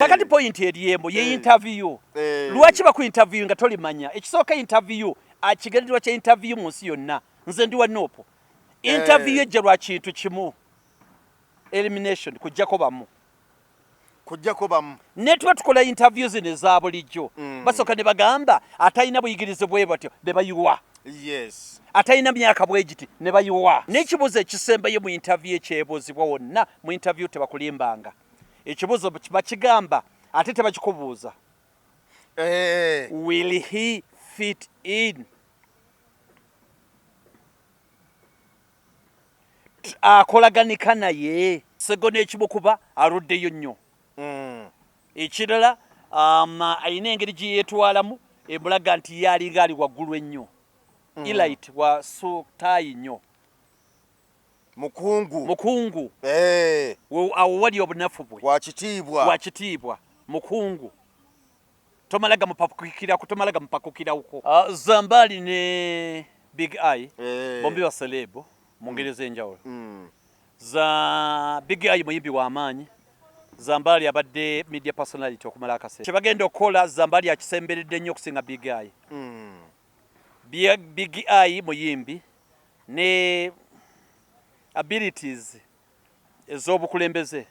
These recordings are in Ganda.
Kakati point eriyembo ye interview. Lwaki baku interview nga tolimanya. Ekisooka interview akigenderwa kya interview mu nsi yonna. Nze ndi wa nopo. Interview ejja lwa kintu kimu. Elimination kujjako bamu. Netwa tukola interviews eza bulijjo. Basooka ne bagamba atayina buyigirize bwe batyo ne bayiwa. Yes. Atayina myaka bwegiti ne bayiwa. N'ekibuzo ekisembayo mu interview ekyebuuzibwa wonna mu interview tebakulimbanga. Ekibuzo bakigamba ate tebakikubuuza. Will he fit in? Akolaganika naye segona ekibukuba aluddeyo nnyo. Ekirala ayina engeri gye yeetwalamu emulaga nti yalinga ali waggulu ennyo. Elite wa suktayi nnyo. Mukungu. Awo wali obunafu bwe. Wa kitiibwa. Mukungu. Tomalaga mupakukira uko. Zambali ne Big Eye. Bombi wa celebo. Mungereza enjawulo. Big Eye muyimbi wa amaanyi. Zambali abadde media personality okumala akaseera. Kyebagenda okukola Zambali akisemberedde nnyo okusinga Big Eye. Big Eye muyimbi ne abilities ez'obukulembeze.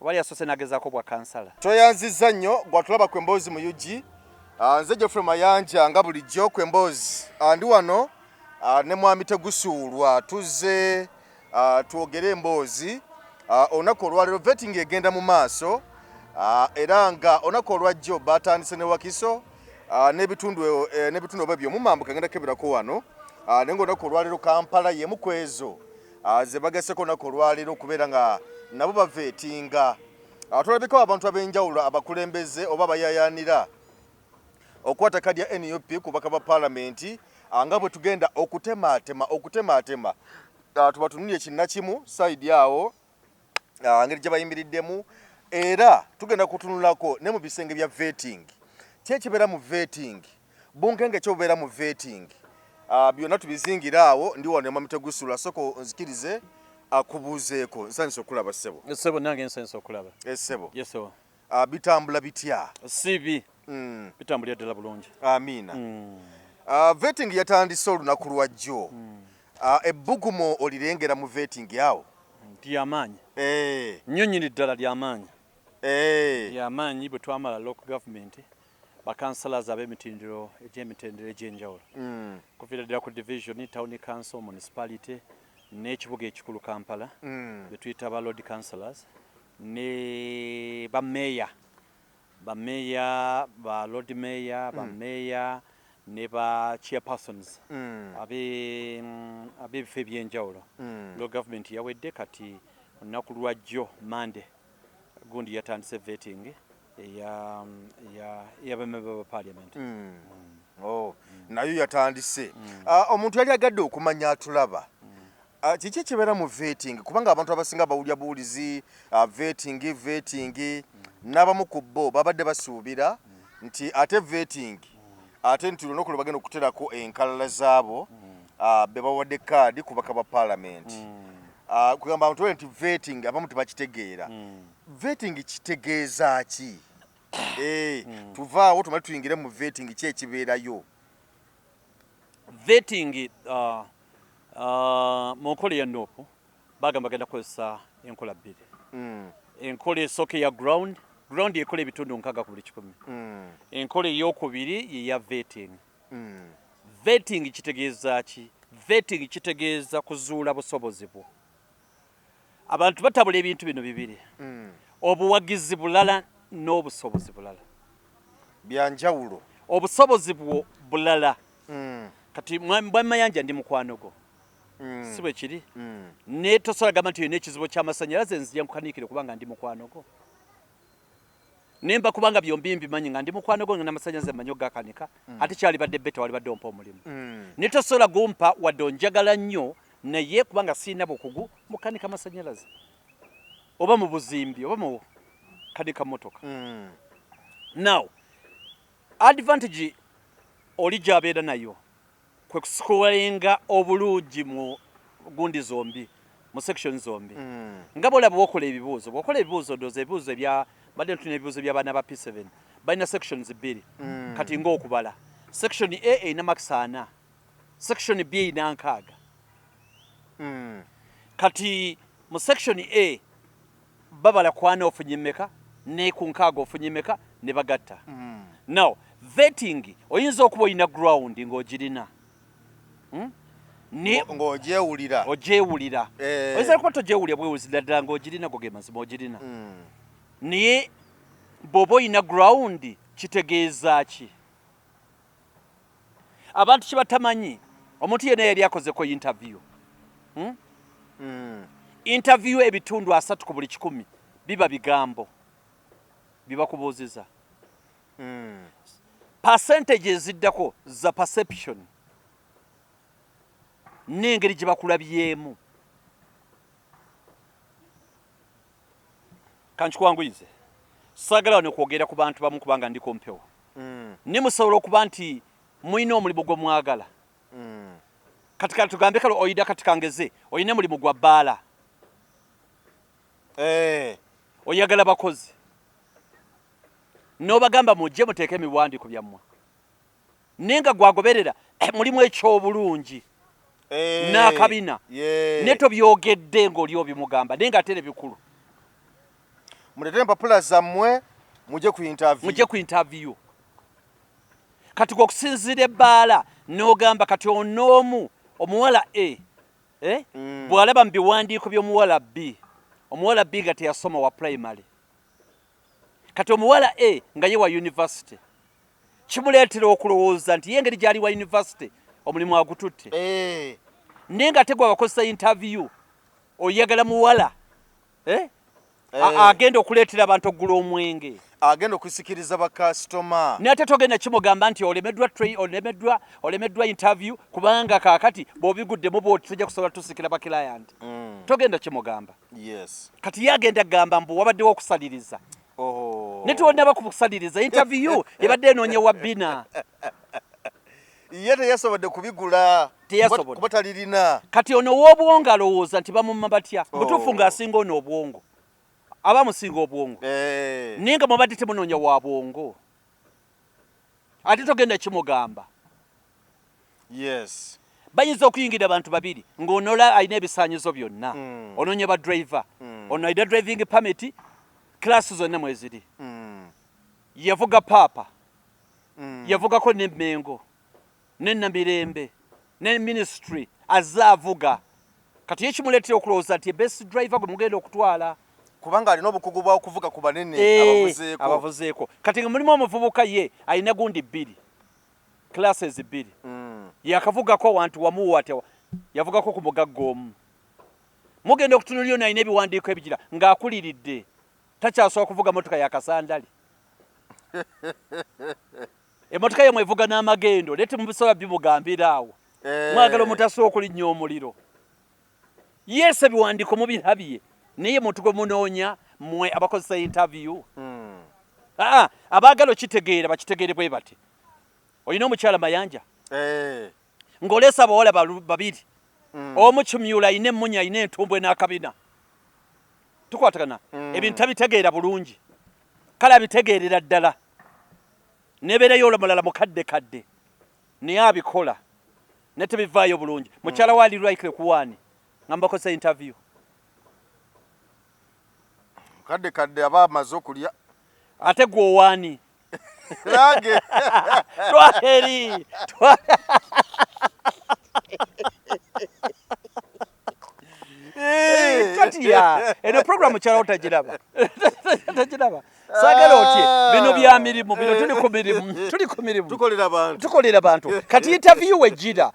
Wali asose nagezaako bwa kansala. Toyanziza nnyo gwatulaba kwemboozi mu UG. Nze Geoffrey Mayanja nga bulijjo kwemboozi. Ndi wano ne mwami Tegusuulwa tuzze twogere emboozi. Olunaku olwaleero vetting egenda mu maaso era nga olunaku olwajjo batandise ne Wakiso n'ebitundu obwo by'omumambuka ngenda kebirako wano. Nengo olunaku olwaleero Kampala y'emu ku ezo ze bagaseko olunaku olwaleero okubeera nga nabo bavetinga. Tulabiko abantu ab'enjawulo abakulembeze oba bayayaanira okukwata kadi ya NUP ku baka ba paalamenti nga bwe tugenda okutemaatema tubatunulye kinnakimu sayidi awo ngeri gye bayimiriddemu era tugenda kutunulako ne mu bisenge bya vetting. Kyekibeera mu vetting bunkenge kyobeera mu vetting byonna tubizingira awo ndi wano Mwami Tegusuulwa soko nzikirize akubuuzeeko nsanyusa okulaba ssebo. Ssebo nange nsanyusa okulaba. Ssebo. Yes sir. Bitambula bitya? Sibi. Bitambulira ddala bulungi. Amiina. Vetting yatandise olunaku lwajjo. Ebbugumu olirengera mu vetting awo? Lyamaanyi. Nnyonnyini ddala lyamaanyi. Lyamaanyi bwe twamala local government. Bakansalas ab'emitendero egy'enjawulo. Kuviira ddala ku division, town council, municipality n'ekibuga ekikulu Kampala be tuyita ba road councillors ne bameeya ba road mayor bameeya ne ba chairpersons ab'ebifo ebyenjawulo. Local government yawedde kati olunaku lwajjo Monday gundi yatandise vetting ya bamemba ba parliament. Nayo yatandise. Omuntu yali agadde okumanya atulaba. Kiki kibeera mu vetting kubanga abantu abasinga bawulya buwulizi vetting n'abamu ku bo babadde basuubira nti ate vetting ate nti olunaku lwe bagenda okuterako enkalala zaabo be bawadde kaadi ku baka ba paalamenti. Kugamba abantu nti vetting abamu tebakitegeera. Vetting kitegeeza ki? Tuvaawo tumale tuyingire mu vetting ki ekibeerayo. Vetting mu nkola ya NOP bagamba bagenda kukozesa enkola bbiri. Enkola esooka ya ground ekola ebitundu 6 ku buli 100. Enkola ey'okubiri ye ya vetting. Vetting kitegeeza ki? Vetting kitegeeza kuzuula busobozi bwo. Abantu batabula ebintu bino bibiri. Obuwagizi bulala n'obusobozi bulala. Byanjawulo. Obusobozi bwo bulala. Kati Mwami Mayanja ndi mukwano gwo. Si bwe kiri. Ne tosobola gamba nti olina ekizibu ky'amasannyalaze nzija nkukaniikire kubanga ndi mukwano gwo. Nemba kubanga byombi mbimanyi nga ndi mukwano gwo n'amasannyalaze mmanyi ogakanika ate kyalibadde betta walibadde ompa omulimu. Ne tosobola gumpa wadde onjagala nnyo naye kubanga sirina bukugu mukanika amasannyalaze oba mu buzimbi oba mu kanika motoka. Now advantage oli gy'abeera nayo kwe kusikolenga obulungi mu gundi zombi mu section zombi nga bolaba okola ebibuuzo ndoza ebibuuzo ebya badde tuna ebibuuzo by'abaana ba P7 balina sections bbiri kati ng'okubala section A erina makisi 4 section B erina 6 kati mu section A babala kwana ofunye mmeka ne ku 6 ofunye mmeka ne bagatta now vetting oyinza okuba olina ground ng'ogirina ng'ogyewulira oyinza kuba togyewulira bwewuzira ddala ng'ogirina goge mazima ogirina naye bw'oba olina ground kitegeeza ki abantu kibatamanyi omuntu yenna yali akozeko interview interview ebitundu 3 ku buli 100 biba bigambo bibakubuuziza percentage eziddako za perception n'engeri gye bakulabyemu kankikwanguyize saagala wano kwogera ku bantu bamu kubanga ndiko mpewo ne musobola okuba nti mulina omulimu gwe mwagala kati tugambe kale oyida kati kangeze oyina mulimu gwa bbaala oyagala bakozi n'obagamba mujje muteeke emiwandiiko byammwe naye nga gwagoberera mulimu ekyobulungi n'akabina ne tobyogedde ng'oli obimugamba naye nga ate ne bikulu muletere empapula zammwe mujje ku interview kati gwokusinzira ebbaala n'ogamba kati onoomu omuwala A bw'alaba mu biwandiiko by'omuwala B omuwala B nga teyasoma wa primary kati omuwala A nga ye wa university kimuleetera okulowooza nti ye engeri gy'ali wa university omulimu agututte naye nga tegwa bakozesa interview oyagala muwala agenda okuleetera abantu okugula omwenge agenda okusikiriza bakasitoma naye ate togenda kimugamba nti olemeddwa interview kubanga kaakati bw'obiguddemu bwoti tujja kusobola tusikira bakilayanti togenda kimugamba kati ye agenda kugamba mbu wabaddewo okusaliriza ne tewonna bakusaliriza interview ebadde enoonye wa bina ye teyasobodde kubigula kuba talirina kati ono w'obwongo alowooza nti bamumma batya butuufu ng'asinga ono obwongo aba musinga obwongo naye nga mubadde temunoonya wa bwongo ate togenda kimugamba bayinza okuyingira abantu babiri ng'onola alina ebisaanyizo byonna onoonya ba driver ono alina driving permit klasi zonna mweziri yavuga paapa yavugako n'emmengo n'ennamirembe ne ministry azaavuga kati ye kimuleetera okulowooza nti best driver gwe mugenda okutwala kubanga alina obukugu bwa okuvuga ku banene abavuzeeko kati nga mulimu omuvubuka ye alina gundi 2 classes 2 yakavugako wantu wamu atya yavugako ku mugagga omu mugenda okutunulira ono alina ebiwandiiko ebigira ng'akuliridde takyasobola kuvuga motoka yakasandali emotoka ye mwevuga n'amagendo lete mubisobola bimugambira awo mwagala omutasobola okulinnya omuliro yese ebiwandiiko mubirabye naye muntu gwe munoonya mmwe abakozesa interview abaagala okitegeera bakitegeere bwe bati olina omukyala mayanja ng'oleesa abawala babiri omu kimyula ayina emmunya ayina entumbwe n'akabina tukwatagana ebintu tabitegeera bulungi kale abitegeerera ddala nebeerayo olomulala mukadde naye abikola ne tebivaayo bulungi mukyala waali lwaikire kuwaani nga mbakozesa interview kadde aba amaze okulya ate gwe owaani lage twaheri tatya eno programu kyala otagiraba saagala otye bino bya mirimu bino tuli ku mirimu tukolera bantu kati interview ejira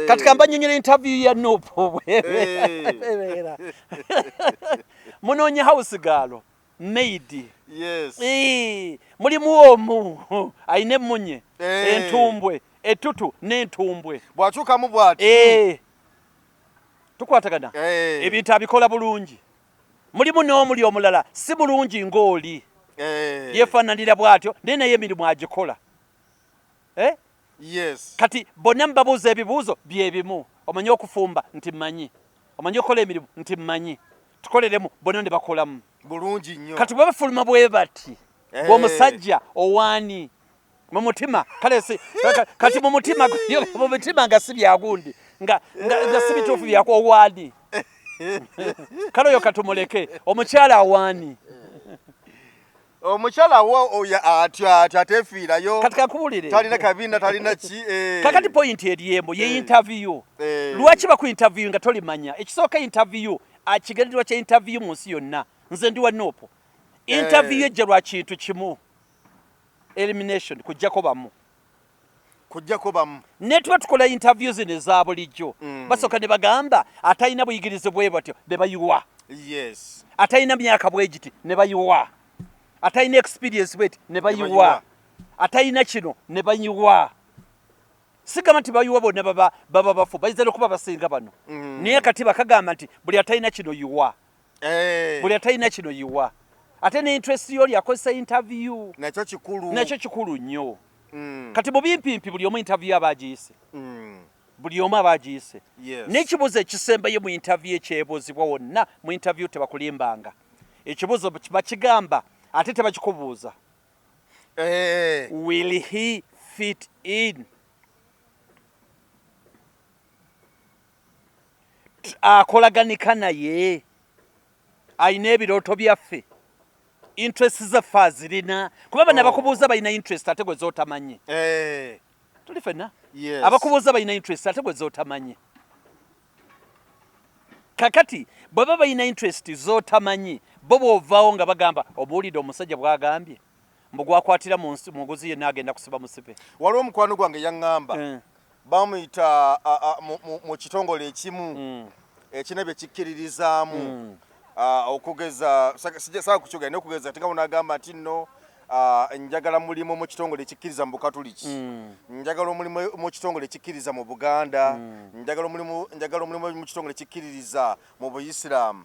kati kambanyonyera interview ya nopo munoonya house girl maid mulimu omu ayina emmunye entumbwe etutu n'entumbwe bw'akyukamu bw'ati tukwatagana ebintu abikola bulungi mulimu n'omuli omulala si bulungi ng'oli yeefaananira bw'atyo naye naye emirimu agikola kati bonna mubabuuza ebibuuzo bye bimu omanye okufumba nti mmanyi omanyi okola emirimu nti mmanyi tukoleremu bonna ne bakolamu bulungi nnyo kati bwe bafuluma bwe bati bw'omusajja owaani mu mutima kale kati mu mutima nga si byagundi nga si bituufu byako owaani kale oyo katumuleke omukyala awaani omukyala wo atefiirayo kati kakubulire talina kabinda talina ki kakati point eriyembo ye interview lwaki baku interview nga tolimanya ekisooka interview akigendererwa kya interview mu nsi yonna nze ndi wa nopo interview ejja lwa kintu kimu elimination kujjako bamu netwe tukola interview zino eza bulijjo basooka ne bagamba atalina buyigirize bwe batyo be bayiwa atalina myaka bwe giti ne bayiwa atalina experience bweti ne bayiwa atalina kino ne bayiwa sigamba nti bayiwa bonna baba bafu bayinza n'okuba basinga bano naye kati bakagamba nti buli atalina kino yiwa buli atalina kino yiwa ate ne interest yoli akozesa interview nakyo kikulu nnyo kati mu bimpimpi buli omu interview abagiyise buli omu abagiyise n'ekibuuzo ekisembayo mu interview ekyebuuzibwa wonna mu interview tebakulimbanga ekibuuzo bakigamba ate tebakikubuuza will he fit in akolaganika naye ayina ebirooto byaffe interest zaffe azirina kuba bana bakubuuza balina interest ate gwe zootamanyi tuli fenna abakubuuza balina interest ate gwe zootamanyi kakati bweba balina interest zootamanyi bo bw'ovaawo nga bagamba obuwulidde omusajja bw'agambye mbu gwakwatira mu nguzi yenna agenda kusiba musibe waliwo omukwano gwange yaŋŋamba bamuyita mu kitongole ekimu ekina bye kikkiririzaamu okugeza saa kukyogera n'okugeza tinga unagamba nti nno njagala mulimu mu kitongole ekikkiriza mu Bukatuliki njagala omulimu mu kitongole ekikkiriza mu Buganda njagala omulimu mu kitongole ekikkiriza mu Buyisiraamu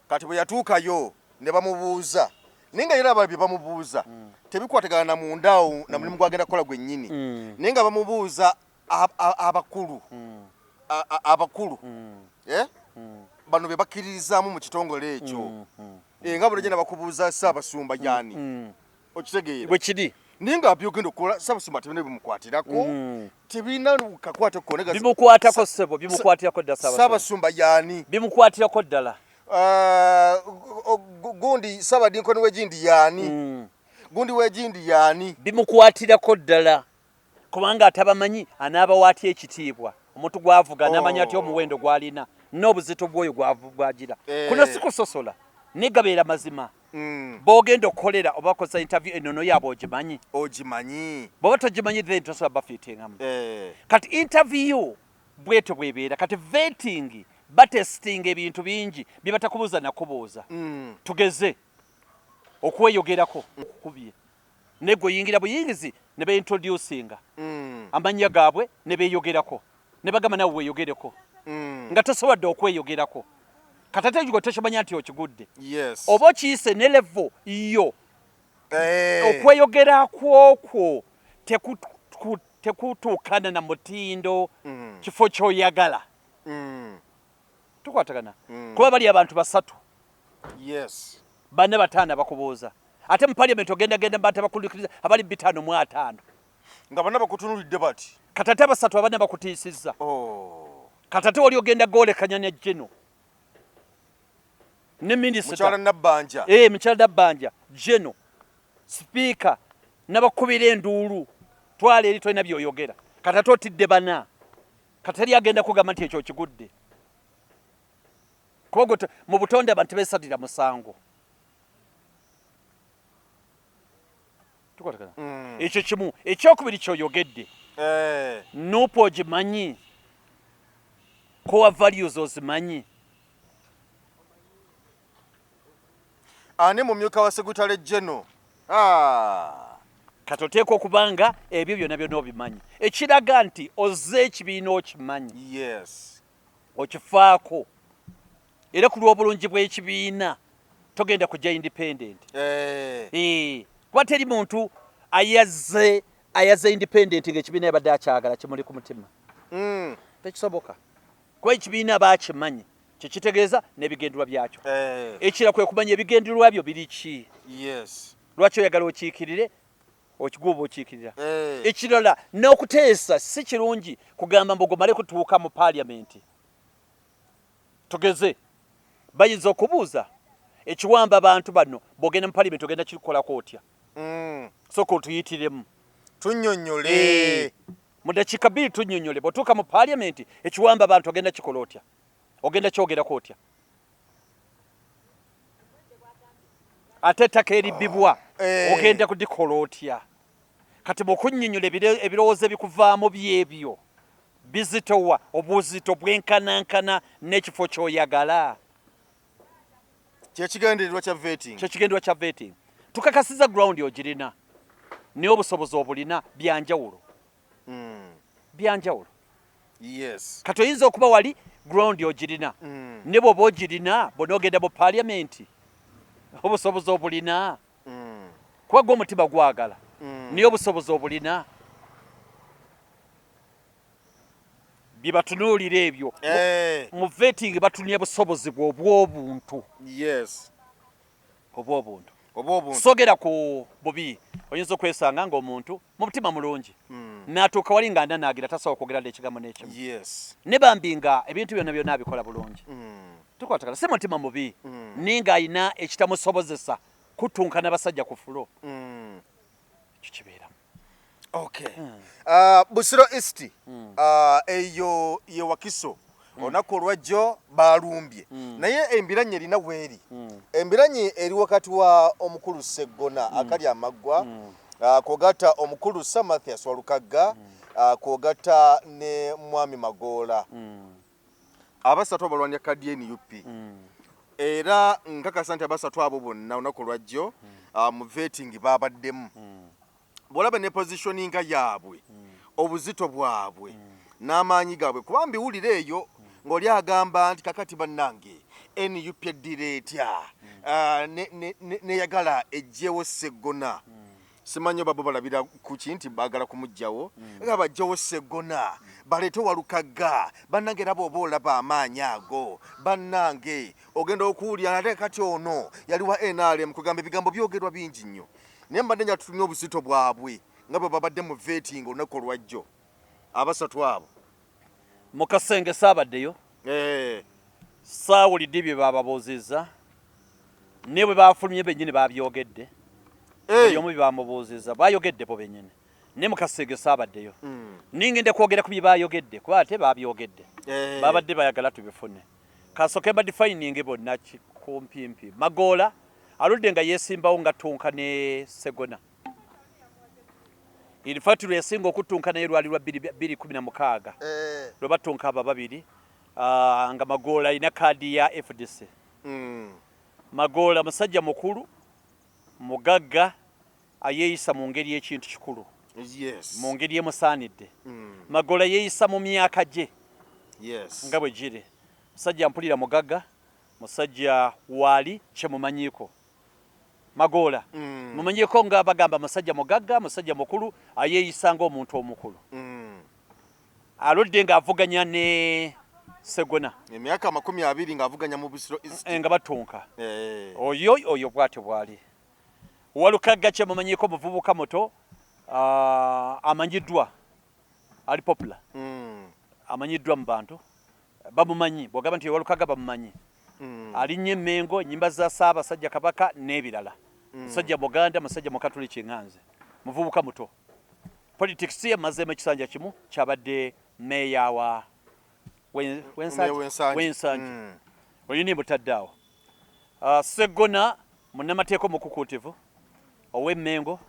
kati bwe yatuukayo ne bamubuuza naye nga era ababye bamubuuza tebikwatagana na mundawo na mulimu gwagenda kukola gwennyini naye nga bamubuuza abakulu bano be bakkiririzaamu mu kitongole ekyo nga buli genda bakubuuza Ssaabasumba yani okitegeera bwe kiri naye nga byogenda okukola Ssaabasumba tebina bimukwatirako tebina kakwata konega bimukwatako ssebo bimukwatirako ddala Ssaabasumba yani bimukwatirako ddala gundi Ssaabadinkoni w'egindi yani gundi w'egindi yani bimukwatirako ddala kubanga atabamanyi anaabawaatya ekitiibwa omuntu gwavuga n'amanya ati omuwendo gwalina n'obuzito bw'oyo gwagira kuno si kusosola naye gabeera mazima b'ogenda okukolera oba bakozesa interview ennono yaabwe ogimanyi bw'oba togimanyi then tosobola bafiitingamu kati interview bwetyo bwebeera kati vetting batesting ebintu bingi bye batakubuuza nakubuuza tugeze okweyogerako okukubye ne gwe oyingira buyingizi ne beintroducinga amannya gaabwe ne beeyogerako ne bagamba nawe weeyogereko nga tosobodde okweyogerako kati ate gwe tokimanya nti okigudde oba okiyise ne level yo okweyogera kwokwo tekutuukana na mutindo kifo kyoyagala tukwatagana kuba bali abantu basatu banne bataano bakubuuza ate mu parliament ogendagenda mbate bakulukiriza abali 505 nga banna bakutunulidde bati kati ate basatu abanne bakutiisizza kati ate wali ogenda gwolekanya ne Geno ne minisita mukyala Nabbanja mukyala Nabbanja Geno sipiika n'abakubira enduulu twala eri tolina byoyogera kati ate otidde bana kati eri agenda kugamba nti ekyo kigudde kuba mu butonde abantu beesalira musango ekyo kimu ekyokubiri kyoyogedde nupo ogimanyi core values ozimanyi ani mumyuka wa Secretary General kati oteeka okubanga ebyo byonna byonna obimanyi ekiraga nti ozze ekibiina okimanyi okifaako era ku lw'obulungi bw'ekibiina togenda kujja independent kuba teri muntu ayaze independent ng'ekibiina yabadde akyagala kimuli ku mutima tekisoboka kuba ekibiina baakimanyi Kitegeeza n'ebigendererwa byakyo. Ekira kwe kumanya ebigendererwa byo biri ki. Yes. Lwaki oyagala okiikirire okiguuba okiikirira. Ekirala n'okuteesa si kirungi kugamba mbogomale kutuuka mu paaliyamenti. Tugeze bayinza okubuuza ekiwamba abantu bano bw'ogenda mu paaliyamenti ogenda kikolako otya. Sooka otuyitiremu tunnyonnyole mu dakiika 2 tunnyonnyole bw'otuuka mu paaliyamenti ekiwamba abantu ogenda kikola otya, ogenda kyogerako otya. Ate ettaka eribbibwa ogenda kudikola otya. Kati bw'okunnyonnyola ebirowoozo ebikuvaamu byebyo bizitowa obuzito bwenkanankana n'ekifo ky'oyagala. Kyekigendererwa kya vetting. Kyekigendererwa kya vetting. Tukakasiza ground ogirina naye obusobozi obulina byanjawulo. Byanjawulo. Yes. Kati oyinza okuba wali ground ogirina ne bw'oba ogirina bw'onoogenda mu paaliyamenti obusobozi obulina kuba gwe omutima gwagala naye obusobozi obulina. Bye batunuulira ebyo mu vetting batunuulira busobozi bwe obw'obuntu. Yes. Obw'obuntu. Sogera ku bubi oyinza okwesanga ng'omuntu mu mutima mulungi n'atuuka wali nga ndanaagira tasobola okwogera n'ekigambo n'ekimu. Yes. Ne bambi nga ebintu byonna byonna abikola bulungi. Tukwatagana si mutima mubi ninga ayina ekitamusobozesa kutunkana basajja ku fulo. Kikibeeramu. Okay. Busiro East eyo ye Wakiso olunaku olwajjo balumbye naye embiranye erina weeri. Embiranye eri wakati wa omukulu Sseggona akali amaggwa kwogata omukulu Samathias Walukagga kwogata ne Mwami Magoola abasatu abalwanya kadi ya NUP. Era nkakasa nti abasatu abo bonna olunaku olwajjo mu vetting babaddemu. Bw'olaba ne positioninga yaabwe obuzito bwabwe n'amaanyi gaabwe kuba mbiwulira eyo ng'oli agamba nti kakati bannange NUP eddira etya neyagala ejjewo Sseggona. Simanyi babo balabira kuki nti baagala kumuggyawo nga bajjawo Sseggona baleete Walukagga bannange era bw'oba olaba amaanyi ago bannange ogenda okuwulira ate kati ono yali wa NRM kugamba ebigambo byogerwa bingi nnyo. Naye mbadde nja tutumye obuzito bwabwe nga bwe babadde mu vetting olunaku olwajjo abasatu abo. Mu kasenge saabaddeyo saawulidde bye bababuuzizza ne bwe baafulumye bennyini babyogedde buli omu bye bamubuuzizza bayogedde bo bennyini ne mu kasenge saabaddeyo ningenda kwogera ku bye bayogedde kuba ate babyogedde babadde bayagala tubifune. Kasooke badifayininge bonna kumpimpi. Magoola aludde nga yeesimbawo nga ttunka ne Sseggona. In fact lweyasinga okuttunka naye lwali lwa 2016 lwe battunka abo babiri nga Magoola alina kaadi ya FDC. Magoola musajja mukulu mugagga ayeeyisa mu ngeri y'ekintu kikulu. Yes. Mu ngeri emusaanidde. Magoola yeeyisa mu myaka gye. Yes. Nga bwe giri. Musajja mpulira mugagga musajja waali kyemumanyiiko. Magoola mumanyiiko nga bagamba musajja mugagga musajja mukulu ayeeyisa ng'omuntu omukulu. Aludde ng'avuganya ne Sseggona emyaka 20 ng'avuganya mu Busiro East nga batunka. Oyo bw'atyo bwali. Walukagga kyemumanyiiko muvubuka muto amanyiddwa ali popular. Amanyiddwa mu bantu bamumanyi bw'ogamba nti Walukagga bamumanyi. Alinnye Emmengo ennyimba za Ssaabasajja Kabaka n'ebirala. Musajja Buganda musajja Mukatuliki Ŋŋanze muvubuka muto. Politics ye mazeemu ekisanja kimu kyabadde meeya wa Wensanje. Oyo ni mutaddeawo. Sseggona munnamateeka omukukuutivu ow'Emmengo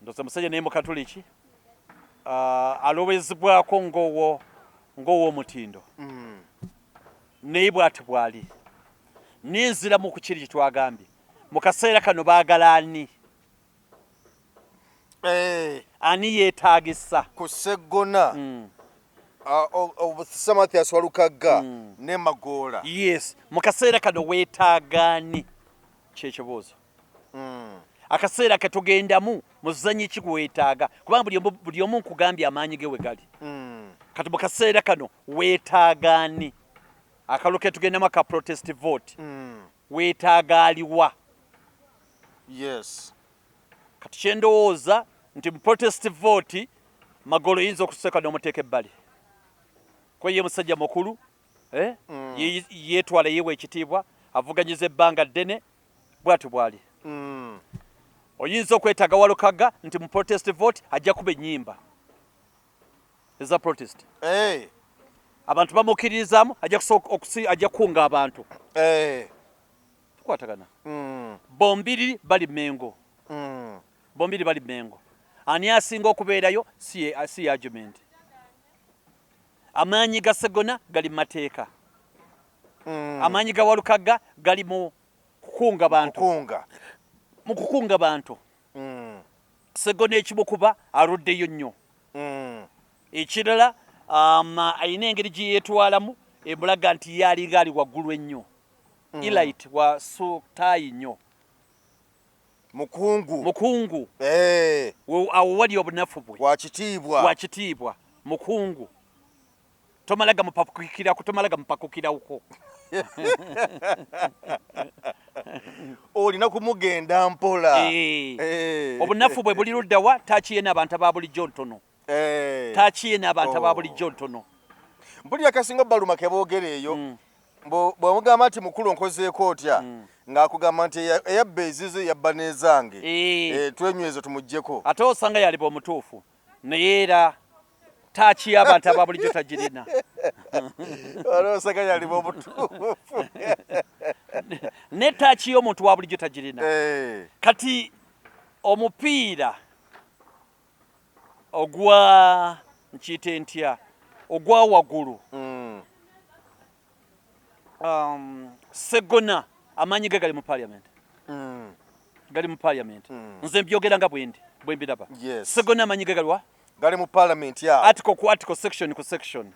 ndowooza musajja naye Mukatuliki alowoozebwako ng'ow'omutindo. Naye bw'ati bwali. Ninziramu ku kiri kye twagambye. Mu kaseera kano baagala ani? Ani yeetaagisa? Ku Sseggona Samathias Walukagga ne Magoola. Yes. Mu kaseera kano weetaaga ani? Kyekibuuzo. Akaseera ke tugendamu muzannyi ki gweetaaga kubanga buli omu nkugambye amaanyi ge we gali. Kati mu kaseera kano weetaaga ani? akalulu ke tugendamu ka protest vote weetaaga aliwa. Yes. Kati kyendowooza nti mu protest vote Magolo yinza okuseka n'omuteeka ebbali. Kwe ye musajja mukulu yeetwala yeewa ekitiibwa avuganyiza ebbanga ddene bw'atyo bw'ali. Oyinza okwetaaga Walukaga nti mu protest vote ajja kuba ennyimba eza protest. Abantu bamukkiririzaamu ajja kukunga abantu. Tukwatagana. Bombiriri bali Mengo. Bombiriri bali Mengo. Ani asinga okubeerayo si argument. Amaanyi ga Sseggona gali mu mateeka. Amaanyi ga Walukaga gali mu kukunga bantu. Mu kukunga bantu. Sseggona ekimukuba aluddeyo nnyo. Ekirala ayina engeri gye yeetwalamu emulaga nti ye alinga ali waggulu ennyo. Elite wa sutaayi nnyo. Mukungu. Awo wali obunafu bwe. Wakitiibwa. Mukungu. Tomalaga mupakukirako. Olina kumugenda mpola. Obunafu bwe buli luddawa taakiye n'abantu aba bulijjo ntono. Taakiye n'abantu aba bulijjo ntono. Mpulira Kasinga Baluma ke boogera eyo. Bw'amugamba nti mukulu nkozeeko otya ng'akugamba nti eyabba ezizo yabba n'ezange twenywezo tumuggyeko. Ate osanga yaliba omutuufu naye era taakiye abantu aba bulijjo tagirina. Osanga yaliba omutuufu ne taakiye omuntu wa bulijjo tagirina. Kati omupiira ogwa nkiyite ntya ogwa waggulu Sseggona amaanyi ge gali mu parliament. Gali mu parliament. Nze mbyogera nga bwe mbiraba. Sseggona amaanyi ge gali wa? Gali mu parliament ya. Article ku article, section ku section.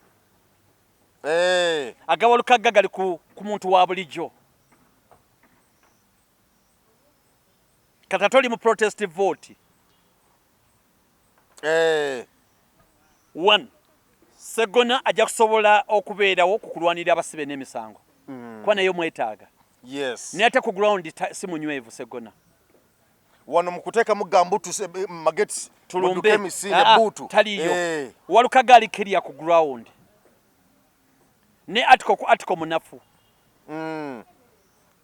Aga Walukaga gali ku muntu wa bulijjo. Kati ate oli mu protest vote. One, Sseggona ajja kusobola okubeerawo ku kulwanirira abasibe n'emisango. Kuba naye mwetaaga. Naye ate ku ground si munywevu Sseggona. Wano mu kuteekamu gambutu mageti tulumbe emisinde buutu. Taliyo. Walukaga ali clear ku ground. Ne article munafu.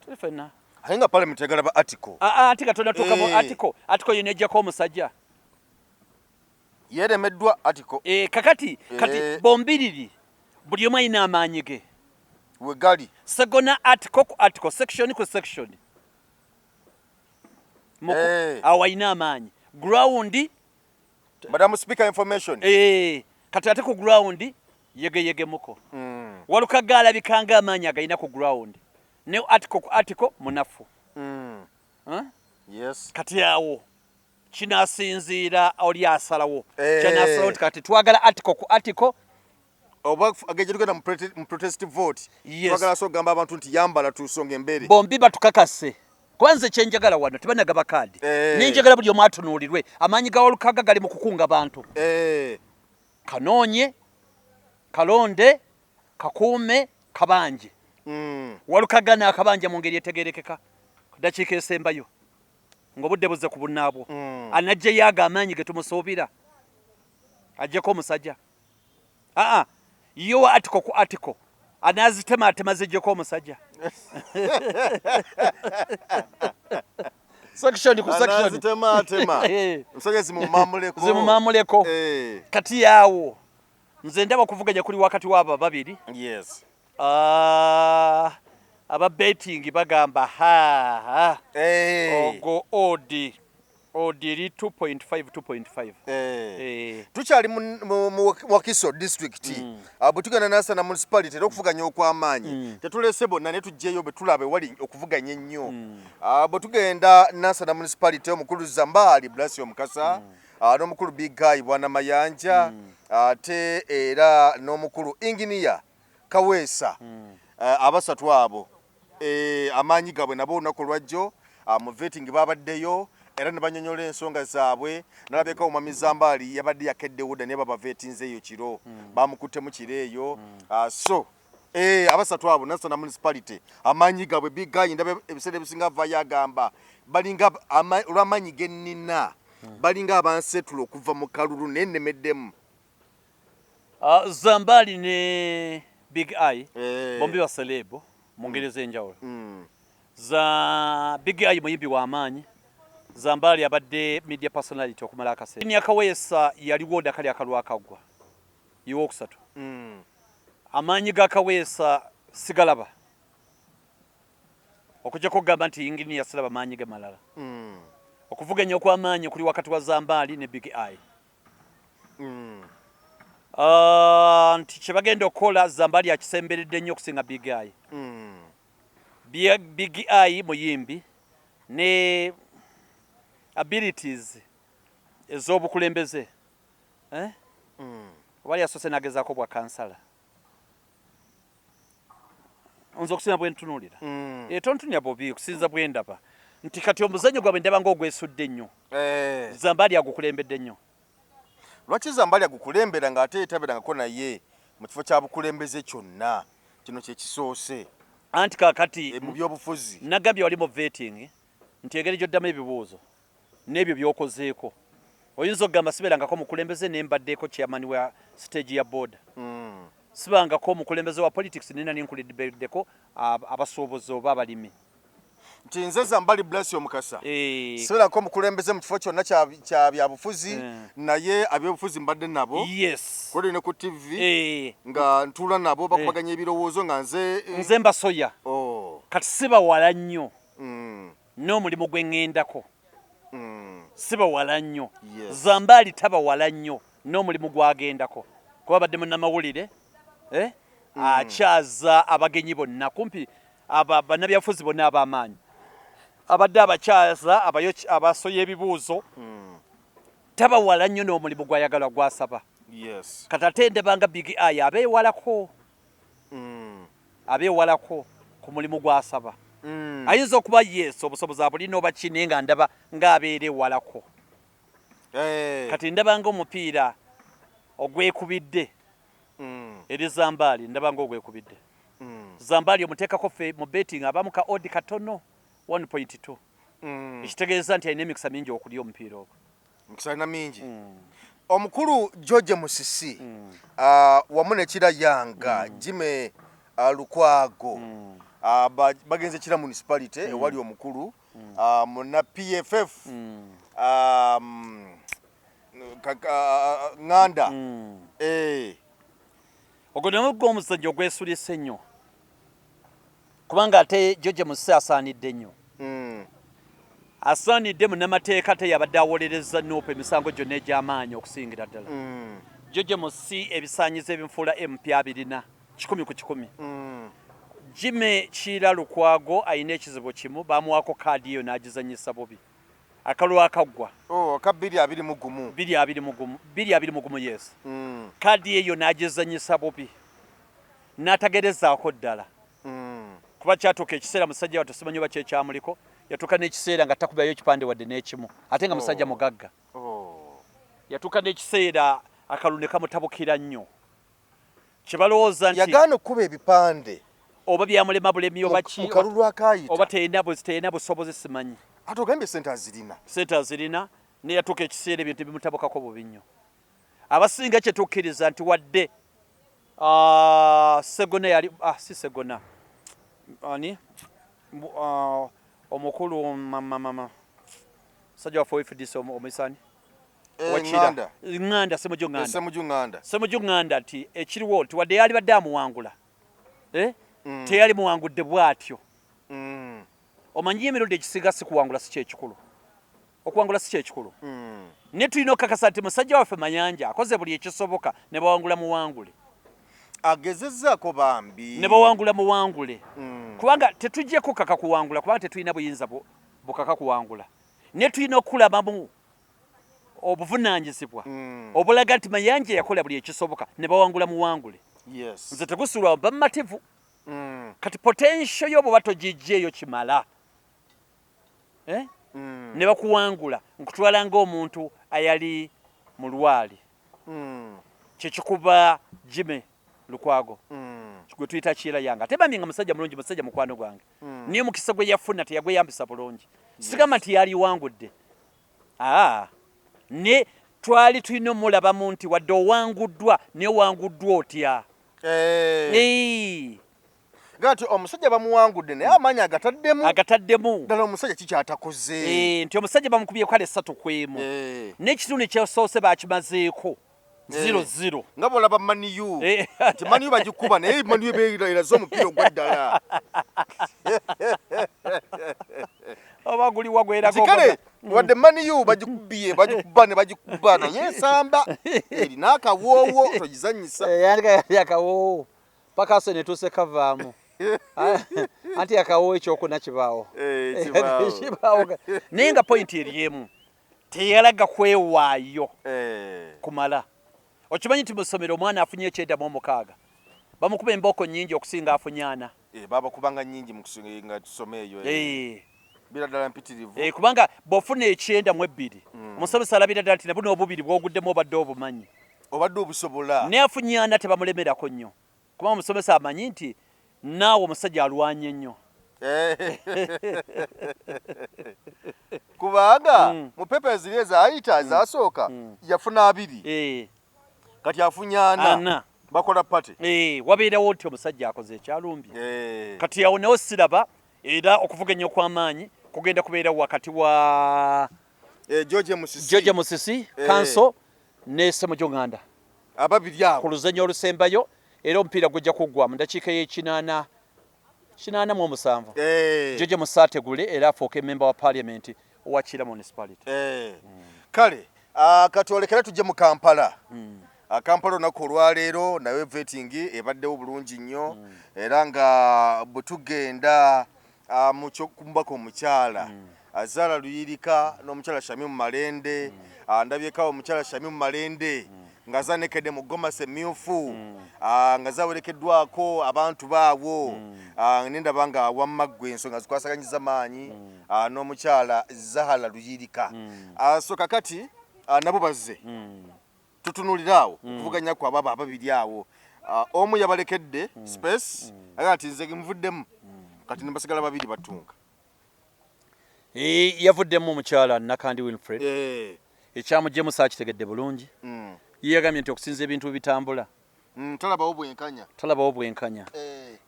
Tulifena. Ayenga parliament egalaba article. Article tonatuuka mu article yene ejjako omusajja. Yeremeddwa article. Kati bombiriri buli omu alina amaanyi ge. Wegali. Sseggona article section ku section. Awo alina amaanyi. Ground. Madam Speaker information. Kati ate ku ground yegemuko. Walukaga alabikanga amaanyi agalina ku ground. Ne article munafu. Yes. Kati awo kinasinziira oli asalawo. Kyanasalawo kati twagala article ku article oba agejjulugenda mu protest vote. Twagala so gamba abantu nti yambala tusonga embere. Bombi batukakase. Kwanza kyenjagala wano tebanagaba kaadi. Nenjagala buli omu atunuulirwe. Amaanyi ga Walukaga gali mu kukunga bantu. Kanoonye, kalonde, kakuume, kabanje. Walukaga n'akabanja mu ngeri etegeerekeka. Dakiika esembayo. Ng'obudde buzze ku bunnaabwo. Anajja yaaga amaanyi ge tumusuubira. Ajjeko omusajja. Yo article ku article. Anazitema zijjeko omusajja. Section ku section. Anazitema. Omusajja zimumamuleko. Kati yaawo. Nze ndaba okuvuganya kuli wakati w'abo babiri. Yes. Aba betting bagamba ogo odi eri 2.5. Tukyali mu Wakiso district. Bwe tugenda n'Nansana municipality okuvuganya okw'amaanyi. Tetulese bonna ne tujjeyo be tulabe wali okuvuganya ennyo. Bwe tugenda n'Nansana municipality omukulu Zambali Blasio Mukasa, n'omukulu Big Guy Bwana Mayanja, ate era n'omukulu Engineer Kaweesa. Abasatu abo amaanyi gaabwe nabo olunaku lwajjo mu vetting babaddeyo era ne banyonyola ensonga zaabwe. Nalabeka omwami Zambali yabadde yakeddewo dda naye baba vetinzeeyo kiro bamukuttemu kiro eyo. So abasatu abo Nansana municipality amanyi gabwe Big Guy ndabe ebisere bisinga vayo agamba balinga olwamanyi gennina balinga abansetulo okuva mu kalulu nennemeddemu. Zambali ne Big Eye bombi wa celebo mu ngeri z'enjawulo. Za Big Eye muyimbi wa amaanyi, Zambali abadde media personality okumala akaseera. Ni akaweesa yaliwo dakali akalwa akagwa yokusatu. Amaanyi ga kaweesa sigalaba okujja kugamba nti ingini yasilaba amaanyi ge malala. Okuvuganya okw'amaanyi kuli wakati wa Zambali ne Big Eye. Nti kye bagenda okukola Zambali akisemberedde nnyo okusinga Big Eye. Big Eye muyimbi ne abilities ez'obukulembeze. Wali asose nagezaako bwa kansala. Nzo okusinga bwe ntunuulira. Tontunya bobi okusinza bwe ndaba. Nti kati omuzannyo gwabwe ndaba ng'ogwesudde nnyo. Zambali agukulembedde nnyo. Lwaki Zambali agukulembera ng'ate yeetabeerangako naye mu kifo kya bukulembeze kyonna kino kye kisoose. Anti kaakati mu byobufuzi nagambye wali mu vetting nti engeri gy'oddamu ebibuuzo n'ebyo by'okozeeko oyinza okugamba sibeerangako mukulembeze ne mbaddeeko chairman wa stage ya board. Sibangako omukulembeze wa politics nina ninkuliddeko abasuubuzi oba abalimi. Nti nze Zambali bless omukasa sibeerangako omukulembeze mu kifo kyonna kya byabufuzi naye ab'obufuzi mbadde nabo. Yes. Kodi ne ku TV nga ntuula nabo bakubaganya ebirowoozo nga nze mbasoya. Kati sibawala nnyo n'omulimu gwe ŋŋendako. Sibawala nnyo. Zambali tabawala nnyo n'omulimu gwagendako kuba badde munnamawulire akyaza abagenyi bonna kumpi bannabyabufuzi bonna ab'amaanyi abadde abakyaza abasoya ebibuuzo. Tabawala nnyo n'omulimu gwayagala gwasaba. Kati ate ndebanga Big Eye abeewalako ku mulimu gwasaba. Ayinza okuba yes obusobozi abulina oba kine nga ndaba ng'abeera ewalako. Kati ndaba ng'omupiira ogwekubidde eri Zambali ndaba ng'ogwekubidde. Zambali omuteekako ffe mu betting abamu ka odi katono 1.2. Ekitegeeza nti alina emikisa mingi okulya omupiira ogwo. Emikisa alina mingi. Omukulu George Musisi wamu ne Kirayanga Jime Lukwago bagenze Kira municipality ewali omukulu muna PFF Nganda. Ogwo ne mugwa omuzannyo ogwesulise nnyo kubanga ate George Musisi asaanidde nnyo. Asaanidde munnamateeka ate yabadde awolereza Nuupu emisango gyonna egy'amaanyi okusingira ddala. George Musisi ebisaanyizo ebinfuula MP abirina 100 ku 100. Jime Kira Lukwago ayina ekizibu kimu bamuwaako kaadi eyo n'agizannyisa bubi. Akalwa akaggwa. Ka 221. 221 yes. Kaadi eyo n'agizannyisa bubi. N'atagerezaako ddala. Kuba kyatuuka ekiseera musajja wattu simanyi oba kyekyamuliko yatuuka n'ekiseera nga takubayo ekipande wadde n'ekimu ate nga musajja mugagga. Yatuuka n'ekiseera akalulu ne kamutabukira nnyo. Kye balowooza nti yagaana okuba ebipande oba byamulema bulemi oba ki mu kalulu akaayita oba teena busobozi simanyi. Ate ogambye ssente azirina ne yatuuka ekiseera ebintu bimutabukako bubi nnyo. Abasinga kye tukkiriza nti wadde Segona yali si Segona ani omukulu sajja waffe wifudisa omuisani Nganda Ssemujju Nganda nti ekiriwo nti wadde yali badde amuwangula teyali muwangudde bw'atyo. Omanyi emirundi egisinga si kuwangula si kyekikulu. Okuwangula si kyekikulu. Ne tulina okukakasa nti musajja waffe Mayanja akoze buli ekisoboka ne bawangula muwangule. Agezezzaako bambi ne bawangula muwangule. Kubanga tetujja kukaka kuwangula kubanga tetulina buyinza bukaka kuwangula. Ne tulina okulabamu obuvunaanyizibwa obulaga nti Mayanja yakola buli ekisoboka ne bawangula muwangule. Nze tegusulwa bamativu. Kati potential yo bwe tojijjeeyo kimala. Ne bakuwangula nkutwala ng'omuntu ayali mu lwali. Kyekikuba Jime Lukwago. gwe tuyita Kiira yange ate bambi nga musajja mulungi musajja mukwano gwange niyo mukisa gwe yafuna teyagweyambisa bulungi sigamba nti yali wangudde ne twali tulina omulabamu nti wadde owanguddwa naye wanguddwa otya gati omusajja bamuwangudde naye amaanyi agataddemu ddala omusajja kikyatakoze nti omusajja bamukubye kale 3-1 n'ekitundu kyasoose bakimazeeko 0-0 nga bolaba maniyu nti maniyu bagikuba naye maniyu beeraze omupiira ogweddala oba guli wagwerako kale wadde maniyu bagikuba ne bagikuba naye ensamba erina akawoowo togizanyisa yandika yali akawoowo paka so ne tuuse kavaamu anti akawoowo ekyokuna kibaawo naye nga pointi eri emu teyalaga kwewaayo kumala okimanyi nti mu ssomero omwana afunye 9-6 bamukuba embooko nnyingi okusinga afunye 4 babakubanga nnyingi nga tusome eyo bira ddala mpitirivu kubanga bw'ofuna 9-2 omusomesa alabira ddala nti nabuno obubiri bw'oguddemu obadde obumanyi obadde obusobola naye afunye 4 tebamulemerako nnyo kubanga omusomesa amanyi nti naawe omusajja alwanye nnyo kubanga mu pepa eziri ezaayita ezasooka yafuna 2 kati afunye 4 bakola pate wabeerawo nti omusajja akoze ekyalumbye kati awo nawo siraba era okuvuganya okw'amaanyi kugenda kubeerawo wakati wa George Musisi Kanso ne Ssemujjo Nganda ababiri awo ku luzannya olusembayo era omupiira gujja kuggwa mu dakiika ye 87 George Musategule era afuuka ememba wa parliament owa Kiira municipality kale kati olekera tujje mu Kampala Kampala olunaku olwaleero nawe vetting ebaddewo bulungi nnyo era nga bwe tugenda kumbako omukyala Zara Luyirika n'omukyala Shamimu Malende ndabyekawo omukyala Shamimu Malende nga zanekedde mu Gomasi emyufu nga zawerekeddwako abantu baawo nendaba nga wammaggwe ensonga zikwasaganyiza maanyi n'omukyala Zahara Luyirika so kakati nabo bazze tutunuliraawo okuvuganya kwabo abo ababiri awo omu yabalekedde space aga ati nze nvuddemu kati nibasigala babiri batunga yavuddemu omukyala Nakandi Wilfred ekyamu James akitegedde bulungi yeyagambye nti okusinza ebintu bitambula talabawo bwenkanya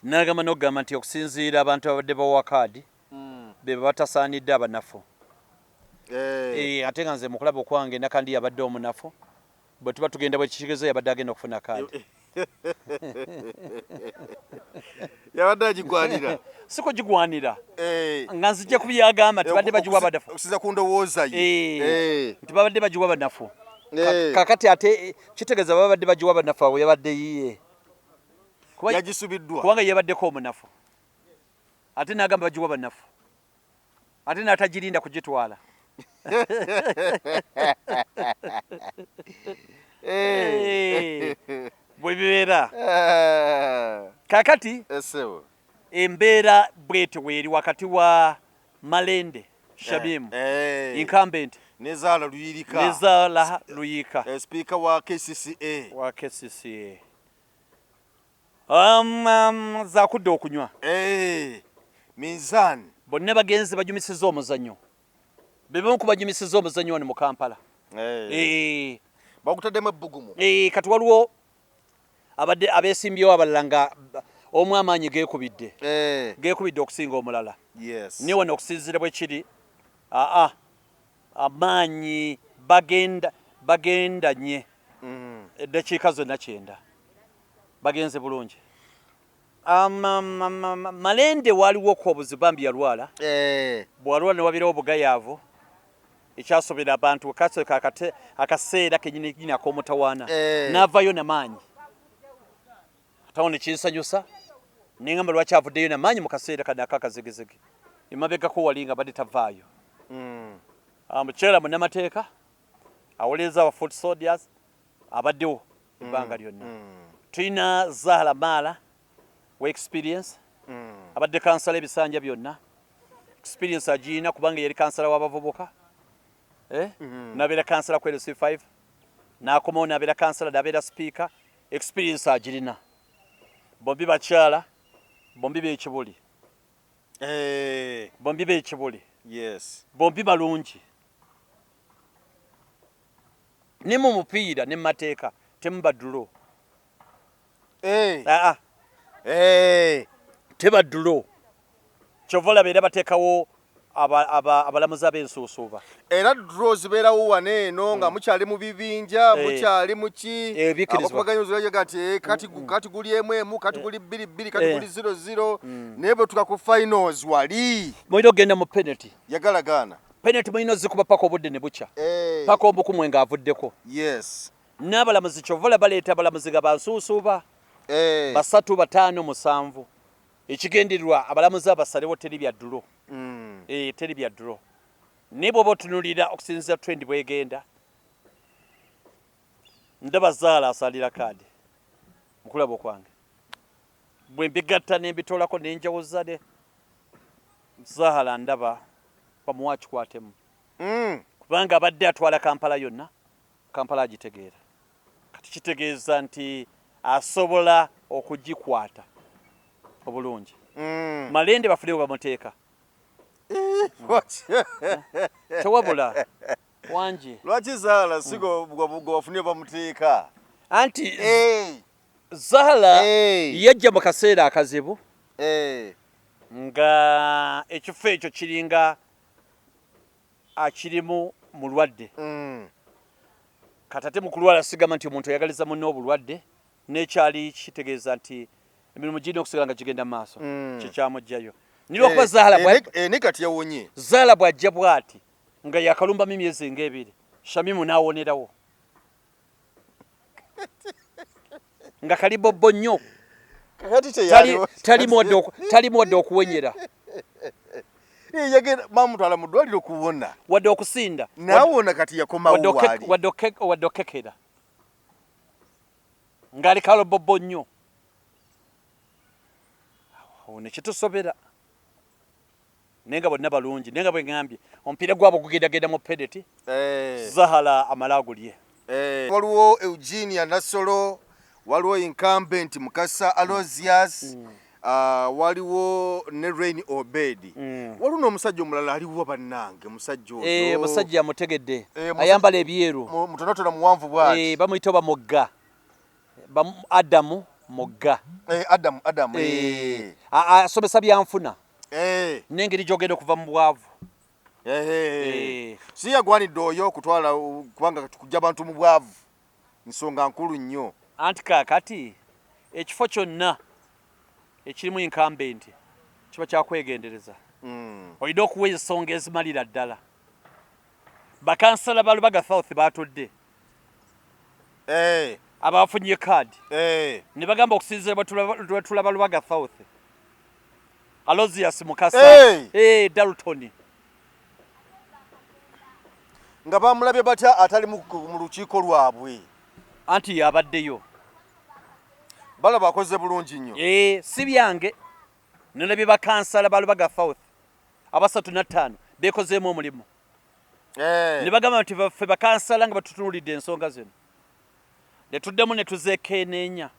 n'agamba n'okugamba nti okusinziira abantu abadde bawa kaadi be batasaanidde abanafu ate nga nze mukulaba okwange Nakandi yabadde omunafu bwe tuba tugenda bwe kikiriza yabadde agenda okufuna kaadi yabadde agigwanira si kugigwanira nga nzijja kubyagamba tibadde bagiwa banafu okusinza ku ndowooza ye nti babadde bagiwa banafu kakati ate kitegeeza babadde bagiwa banafu awo yabadde yiye yagisubiddwa kubanga yabaddeko omunafu ate n'agamba bagiwa banafu ate n'atagirinda kugitwala bwe bibeera kakati embeera bwete weeri wakati wa Malende Shamimu incumbent ne Zahara Luyirika speaker wa KCCA zakudde okunywa Mizani bonna bagenzi bajumisiza omuzannyo bebamu kubajumisiza omuzannyo wano mu Kampala bakutaddemu ebbugumu kati waliwo abadde abeesimbyewo abalala nga omu amaanyi geekubidde okusinga omulala naye wano okusinziira bwe kiri amaanyi bagendanye eddakiika zonna 9 bagenze bulungi Malende waliwo ko obuzibu bambi yalwala bwalwala ne wabeerawo obugayaavu ekyasobera abantu akaseera kenyini ak'omutawaana n'avayo namaanyi tawo nekinsanyusa nengamba lwaki avuddeyo namaanyi mu kaseera kano akakazigizigi emabegako wali nga badde tavaayo mukyala munnamateeka awolereza aba foot soldiers abaddewo ebbanga lyonna tulina Zahara Mara we experience abadde kansala ebisanja byonna experience agiina kubanga yali kansala w'abavubuka nabeera kansala ku LC5 n'akomawo nabeera kansala nabeera speaker experience agirina bombi bakyala bombi b'ekibuli bombi b'ekibuli yes bombi balungi ne mu mupiira ne mu mateeka temubadulo tebadulo kyova olaba era bateekawo abalamuzi ab'ensuusuuba era draw zibeerawo wane eno nga mukyali mu bibinja mukyali muki abakubaganyizulaga nti kati guli emu kati guli 2-2 kati guli 0-0 naye bwe tuka ku finals wali mulina ogenda mu penalty yagalagaana penalty mulina ozikuba paka obudde ne bukya paka obukumwe ng'avuddeko yes n'abalamuzi kyova olaba baleeta abalamuzi nga bansuusuuba 3, 5, 7 ekigendererwa abalamuzi abasalewo teri bya ddulo teri bya ddulo naye bw'oba otunulira okusinziza trend bwegenda ndaba Zaala asalira kaadi mukulaba okwange bwe mbigatta ne mbitoolako ne njawuza ne Zaala ndaba bamuwa kikwatemu kubanga abadde atwala Kampala yonna Kampala agitegeera kati kitegeeza nti asobola okugikwata obulungi Malende bafulewo bamuteeka tewabula wangi lwaki Zaala sigo bafunye bamuteeka anti Zaala yajja mu kaseera akazibu nga ekifo ekyo kiringa akirimu mulwadde katate mu kulwala sigama nti omuntu oyagaliza munne obulwadde n'ekyali kitegeeza nti emirimu girina okusigala nga kigenda mu maaso kikyamugjayo nilwokuba kati yawonye Zaala bw'ajja bw'ati nga yakalumbamu emyezi ng'ebiri Shamimu n'awonerawo nga kali bobbo nnyo talimu wadde okuwenyera yagenda bamutwala mu ddwaliro kuwona wadde okusinda naawona kati yakomawo waali wadde okekera ng'ali kalo bobbo nnyo awo ne kitusobera naye nga bonna balungi naye nga bwe ŋŋambye omupiira gwabo gugendagenda mu penalty Zaala amala agulye waliwo Eugenia Nassolo waliwo incumbent Mukasa Aloysius waliwo ne Rain Obedi waliwo n'omusajja omulala aliwo bannange musajja oyo musajja amutegedde ayambala ebyeru mutonotono muwanvu bwati bamuyita Bamugga Adamu Mugga Adamu asomesa byanfuna n'engeri gy'ogenda okuva mu bwavu si yagwanidde oyo okutwala kubanga tukujja abantu mu bwavu nsonga nkulu nnyo anti kaakati ekifo kyonna ekirimu incumbent kiba kyakwegendereza olina okuwa ensonga ezimalira ddala bakansala ba Lubaga South batudde abafunye kaadi ne bagamba okusinzira bwe tulaba Lubaga South Aloysius Mukasa Dalton nga bamulabye batya atali mu lukiiko lwabwe anti yabaddeyo balaba akoze bulungi nnyo si byange nalabye bakansala ba Lubaga South 305 bekozeemu omulimu ne bagamba nti ffe bakansala nga batutunulidde ensonga zino ne tuddemu ne tuzeekeeneenya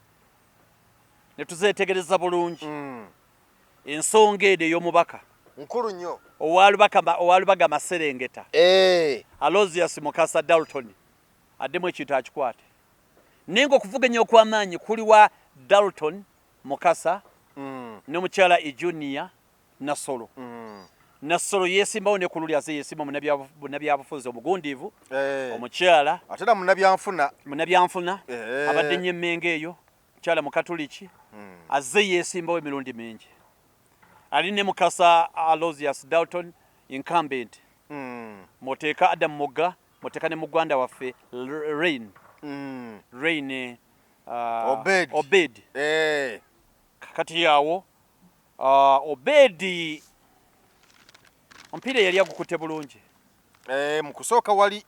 ne tuzeetegereza bulungi ensonga eno ey'omubaka nkulu nnyo owa Lubaga Maserengeta Aloysius Mukasa Dalton addemu ekintu akikwate naye ng'okuvuganya okw'amaanyi kuli wa Dalton Mukasa ne mukyala Eugenia Nassolo Nassolo yeesimbawo ne ku lulyaze yeesimba munnabyabufuzi omugundiivu omukyala ate na munnabyanfuna abadde nnyo emmengo eyo mukyala mukatuliki azze yeesimbawo emirundi mingi ali ne Mukasa Aloysius Dalton incumbent moteeka Adam Mugga moteeka ne mugwanda waffe Rain Obedi kakati yawo Obedi omupiira yali agukutte bulungi mu kusooka wali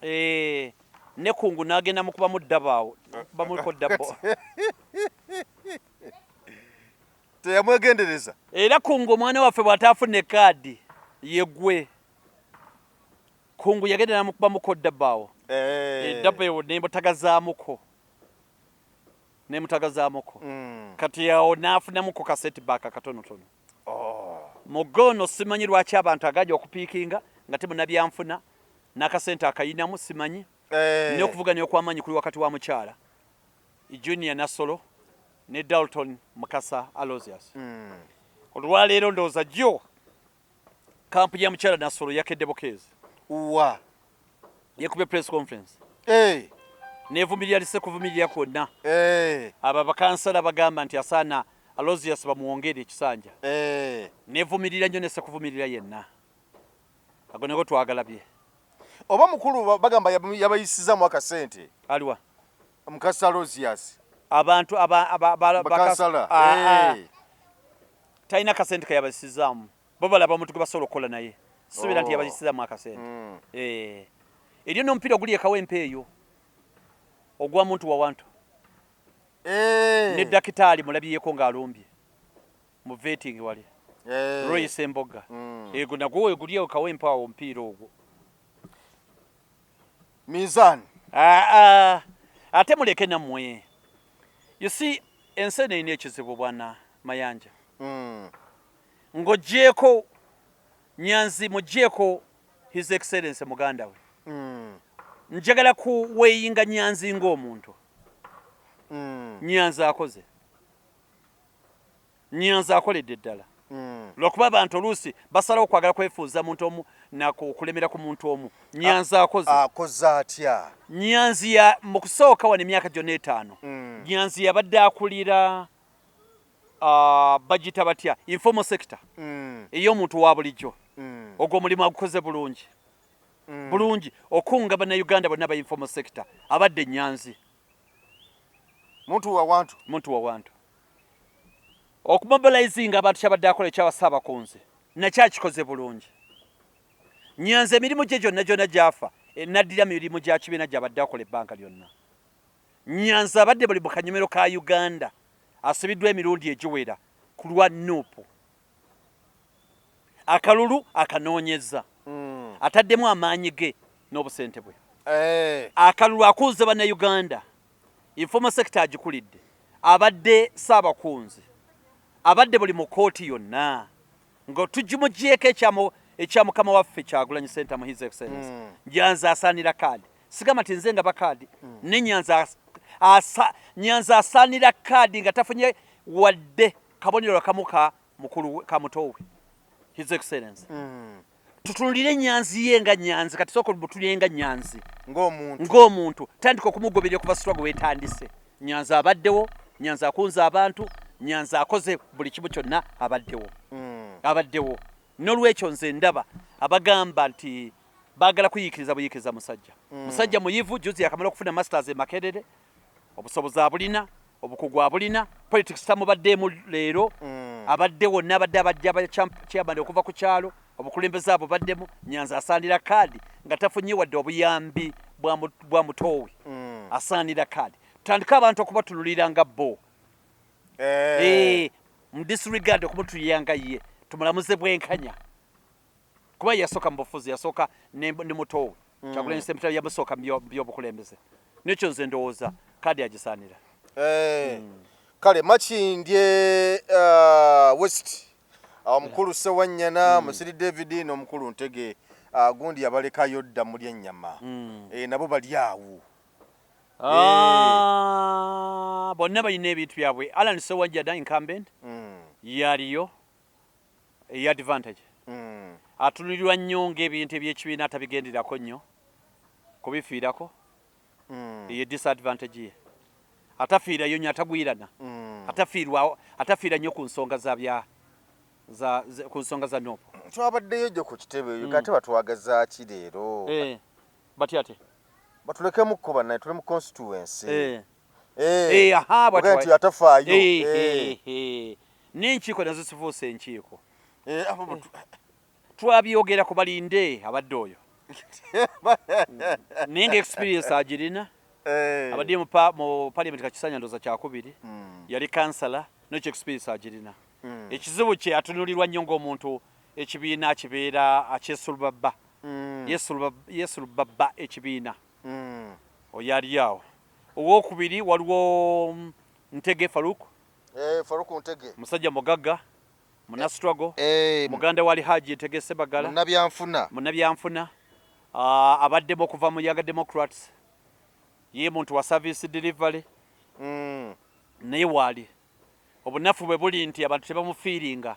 ne kungu n'agenda mu kubamu ddabaawo bamuliko ddabo teyamwegendereza era kungu omwana waffe bw'ataafuna kaadi yeggwe kungu yagenda namukubamuko ddabaawo eddabo ewo nembotagazaamuko ne mutagazaamuko kati yawo n'afunamuko ka setback katonotono. Mugono simanyi lwaki abantu agajja okupiikinga nga temunabyanfuna n'akasente akayinamu simanyi n'okuvuganya okw'amaanyi kuli wakati wa mukyala Junior Nasolo ne Dalton Mukasa Aloysius. Olwaleero ndowooza jjo kampu ya mukyala Nasolo yakedde bukeezi yekubye press conference nevumirira lise kuvumirira kwonna abo bakansala bagamba nti asaana Aloysius bamuwongere ekisanja nevumirira nnyo nese kuvumirira yenna ago nego twagalabye oba mukulu bagamba yabayisizaamu akasente aliwa Mukasa Aloysius abantu bakansala talina kasente kayabasizaamu bo balaba omuntu gwe basobola okukola naye sibira nti yabasizaamu akasente eryo n'omupiira oguli ekawempe eyo ogwa muntu wawantu ne dakitaali mulabyeko ng'alumbye mu vetting wali Royce Emboga ego nagwo eguli ekawempe awo omupiira ogwo mizani ate muleke nammwe you see ensene ine ekizibu bwana Mayanja ng'ogyeko Nyanzi mugyeko His Excellency muganda we njagala kuweyinga Nyanzi ng'omuntu Nyanzi akoze Nyanzi akoledde ddala lwokuba abantu oluusi basalawo okwagala kwefuuza muntu omu nakulemera ku muntu omu Nyanzi akoze atya Nyanzi mu kusooka wano emyaka gyonna 5 Nyanzi yabadde akulira bagita batya informal sector ey'omuntu wa bulijjo ogwo omulimu agukoze bulungi okunga bannayuganda bonna ba informal sector abadde Nyanzi muntu wawantu okumobilizinga abantu kyabadde akola ekyabasaabakunze nakyakikoze bulungi Nyanzi emirimu gye gyonna gy'afa naddira mirimu gya kibiina gy'abadde akola ebbanga lyonna Nyanzi abadde buli mu kanyomero ka Uganda asibiddwa emirundi egiwera ku lwa Nuupu akalulu akanoonyeza ataddemu amaanyi ge n'obusente bwe akalulu akunze bannayuganda informal sector agikulidde abadde saabakunzi abadde buli mu kooti yonna nga tugimugyeko ekya mukama waffe Kyagulanyi Ssentamu His Excellency Nyanzi asaanira kaadi sigamba ti nze nga bakaadi ne Nyanzi asaanira kaadi nga tafunye wadde kabonero kamu ka mukulu ka mutowe His Excellency tutunulire Nyanzi ye nga Nyanzi kati soko butulire nga Nyanzi ng'omuntu tandika okumugoberera okuva struggle wetandise Nyanzi abaddewo Nyanzi akunze abantu Nyanzi akoze buli kimu kyonna abaddewo n'olwekyo nze ndaba abagamba nti baagala kuyiikiriza buyiikiriza musajja muyivu juzi yakamala okufuna masters e Makerere obusobozi abulina obukugu abulina politics tamubaddeemu leero abaddewo n'abadde abajja chairman okuva ku kyalo obukulembeze abo baddemu Nyanzi asaanira kaadi nga tafunye wadde obuyambi bwa mutowe asaanira kaadi tandika abantu okubatululira nga bo mu disregard okumutulira nga ye tumulamuze bwenkanya kuba yasooka mu bufuzi yasooka ne mutowe Kyagulanyi Ssentamu yamusooka mu by'obukulembeze nekyo nze ndowooza kaadi agisaanira kale Makindye West omukulu Ssewanyana Musiri David n'omukulu Ntege gundi yabalekayo dda mulya ennyama nabo bali awo bonna balina ebintu byabwe Alan Ssewanyana incumbent yaliyo advantage atulirwa nnyo ng'ebintu eby'ekibiina atabigenderako nnyo kubifiirako ye disadvantage ye atafiirayo nnyo atagwirana atafiira nnyo ku nsonga ku nsonga za Nuupu twabaddeyo gyo ku kitebe eyo ate batwagaza ki leero batya ate batulekemu kuba naye tuli mu constituency nti atafaayo n'enkiiko nazo zifuuse enkiiko twabyogera ku balinde abadde oyo naye nga experience agirina abadde mu parliament kakisanya ndooza kyakubiri yali kansala nekyo experience agirina ekizibu kye atunulirwa nnyo ng'omuntu ekibiina kibeera akyesulubabba yesulubabba ekibiina oyo ali awo owokubiri waliwo Ntege Farouk Farouk Ntege musajja mugagga muna struggle muganda wali Haji Ntege Sebagala munnabyanfuna abaddemu okuva mu Young Democrats ye muntu wa service delivery naye wali obunafu bwe buli nti abantu tebamufiiringa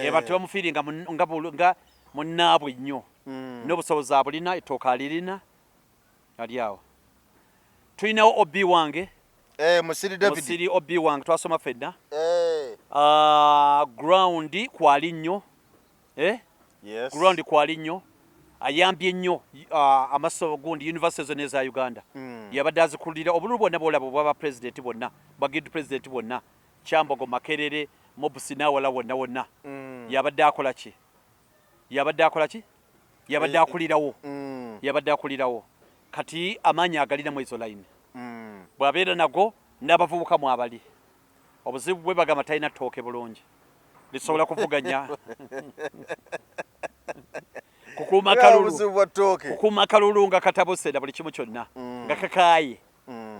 abantu tebamufiiringa nga munnaabwe nnyo n'obusobozi abulina ettooka alirina ali awo tulinawo Obi wange Musiri Obi wange twasoma fedda ground kwali nnyo ground kwali nnyo ayambye nnyo amasomo gundi university zonna eza Uganda yabadde azikulira obululu bwonna bwolaba obwaba president bwonna bagid president bwonna Kyambogo Makerere Mobusi nawala wonna yabadde akola ki yabadde akulirawo kati amaanyi agalina mu izo line bw'abeera nago n'abavubuka mu abali obuzibu bwe bagamba talina ttooke bulungi lisobola kuvuganya kukuuma kalulu nga katabuse na buli kimu kyonna nga kakaaye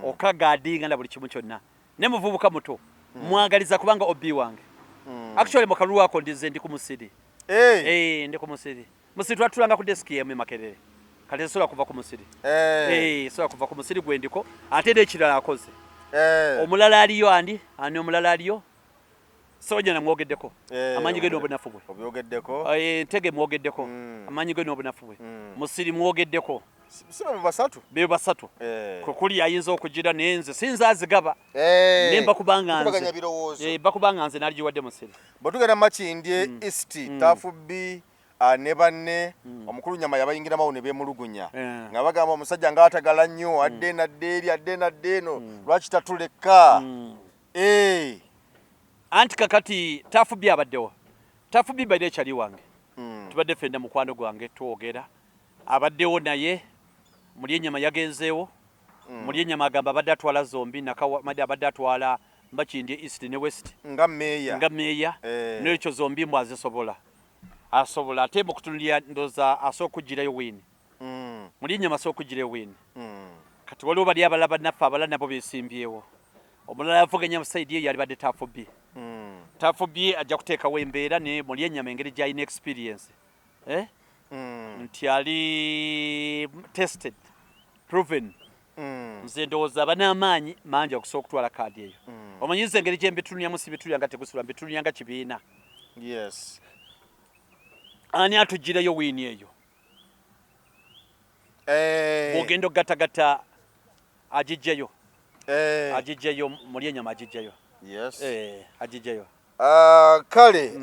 okagaadinga na buli kimu kyonna ne muvubuka muto mwagaliza kubanga Obi wange actually mu kalulu ako ndi ku Musiri ndi ku Musiri twatulanga ku desk yemu Makerere kale sola kuva ku Musiri sola kuva ku Musiri gwendiko ate n'ekirala akoze omulala aliyo ani omulala aliyo Soja na mwogeddeko amanyi ge n'obunafu bwe obyogeddeko Ntege mwogeddeko amanyi ge n'obunafu bwe Musiri mwogeddeko be basatu kukuli ayinza okugira nenze sinza azigaba nemba bakubanga nze nalijiwadde Musiri botugenda Makindye East Tafubi ne banne omukulu nyama yabayingira mawo ne bemulugunya nga bagamba omusajja nga atagala nnyo adde nadde eno lwaki tatuleka anti kakati Tafubi abaddewo Tafubi badde ekyali wange tubadde fenda mukwano gwange twogera abaddewo naye muli ennyama yagenzeewo muli ennyama agamba abadde atwala zombi nakamadi abadde atwala Makindye East ne West nga meeya n'ekyo zombi mbw asobola ate mu kutunulira ndoza asobola okugirayo wini muli ennyama asobola okugirayo wini kati waliwo bali abalaba naffe abalala nabo beesimbyewo omulala avuganya musaidi eyo yali badde Tafubi ajja kuteekawo embeera ne muli ennyama engeri gy'alina experience nti ali tested proven nze ndowooza aban'amaanyi mangi okusobola okutwala kaadi eyo omanyiza engeri gye mbitunulyamu si bitunulya nga tegusula mbitunulya nga kibiina ani atugirayo wiini eyo bw'ogenda okugatagata agijjayo muli ennyama agijjayo agijjayo kale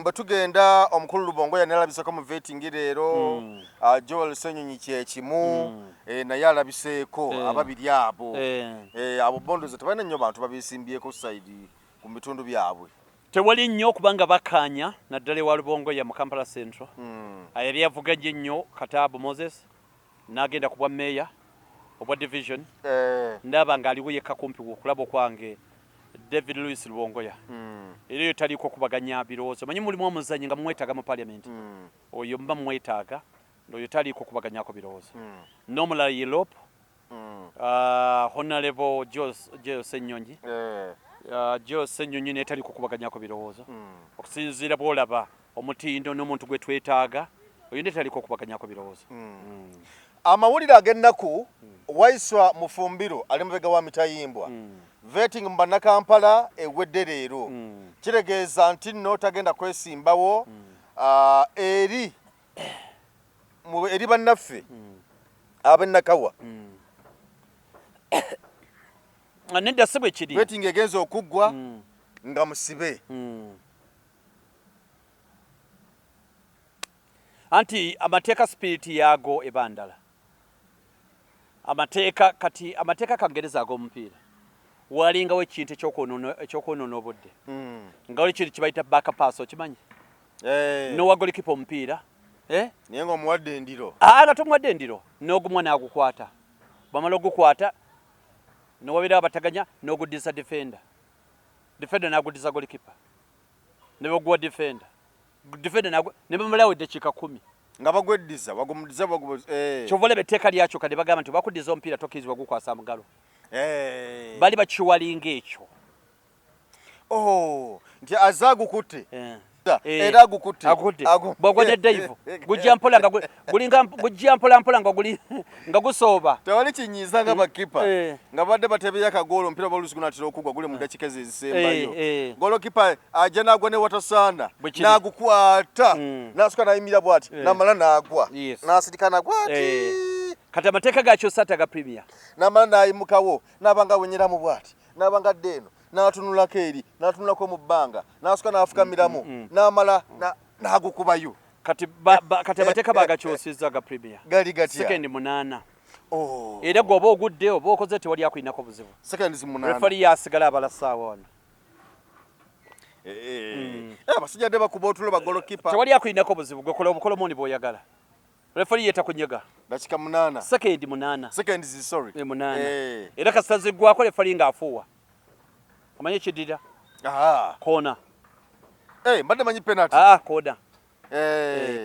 batugenda omukulu Lubongo yanalabiseko mu vetting leero Joel Senyonyi kyekimu naye alabiseeko ababiri abo abo bondoze tebalina nnyo bantu babisimbyeko side ku bitundu byabwe tewali nnyo kubanga bakanya naddala ewa Lubongo ya mu Kampala Central yali yavuganye nnyo Kataabu Moses n'agenda ku bwa meya obwa division ndaba nga aliwo yekka kumpi okulaba kwange David Louis Lubongoya era taliko kubaganya birowoozo manyi mulimu omuzanyi nga mwetaaga mu parliament oyo mba mwetaaga oyo taliko kubaganyako birowoozo n'omulala Yelop Honorable Joe Senyonyi Joe Senyonyi ne taliko kubaganyako birowoozo okusinziira bw'olaba omutindo n'omuntu gwe twetaaga oyo ne taliko kubaganyako birowoozo amawulire ag'ennaku Waiswa Mufumbiro ali mubega wa Mitayimbwa vetting mu bannakampala ewedde leero kitegeeza nti nno tagenda kwesimbawo eri bannaffe ab'ennakawa nedda si bwe kiri vetting egenza okuggwa nga musibe anti amateeka spiriti yaago ebandala amateeka kangereza ag'omupiira walingawo ekintu ekyokwonona obudde nga wali kintu kibayita back pass okimanyi nowa golikipa omupiira naye nga omuwadde endiro nga tomuwadde endiro n'ogumwa n'agukwata bamala ogukwata nowabeerawo abataganya n'oguddiza defender n'aguddiza golikipa ne baguwa defender ne bamalawo eddakiika 10 nga bagweddiza wagumuddiza kyova olaba etteeka lyakyo kale bagamba nti bakuddiza omupiira tokkirizibwa gukwasa mugalo bali bakiwalinga ekyo nti azagukutte era agukutte bwogwone Dave gujja mpola nga nga gusooba tewali kinyiiza nga bakipa nga badde batebeya akagolo omupiira balusi gunatera okugwa gule mu dakiika ezisembayo golokipa ajja n'agwa ne watasaana n'agukwata n'asooka n'ayimira bw'ati n'amala n'agwa n'asirika n'agwa ati kati amateeka gakyosa taga premier n'amala n'ayimukawo n'abanga awenyeramu bw'ati n'abanga adde eno n'atunulako eri n'atunulako mu bbanga n'asooka n'afukamiramu n'amala n'agukubayo kati amateeka bagakyosezza ga premier gali gatya sekendi 8 era gwoba ogudde oba okoze tewali akulinako buzibu sekendi 8 refari yasigala abalasaawo wano abasajja dde bakuba otulo bagolokipa tewali akulinako buzibu gwekola obukolomooni bw'oyagala refari yeta kunyiga dakika 8 sekendi 8 sekendi sorry 8 era kasita ziggwako refari ng'afuuwa amanye kiddira koona mbadde manyi penalty koona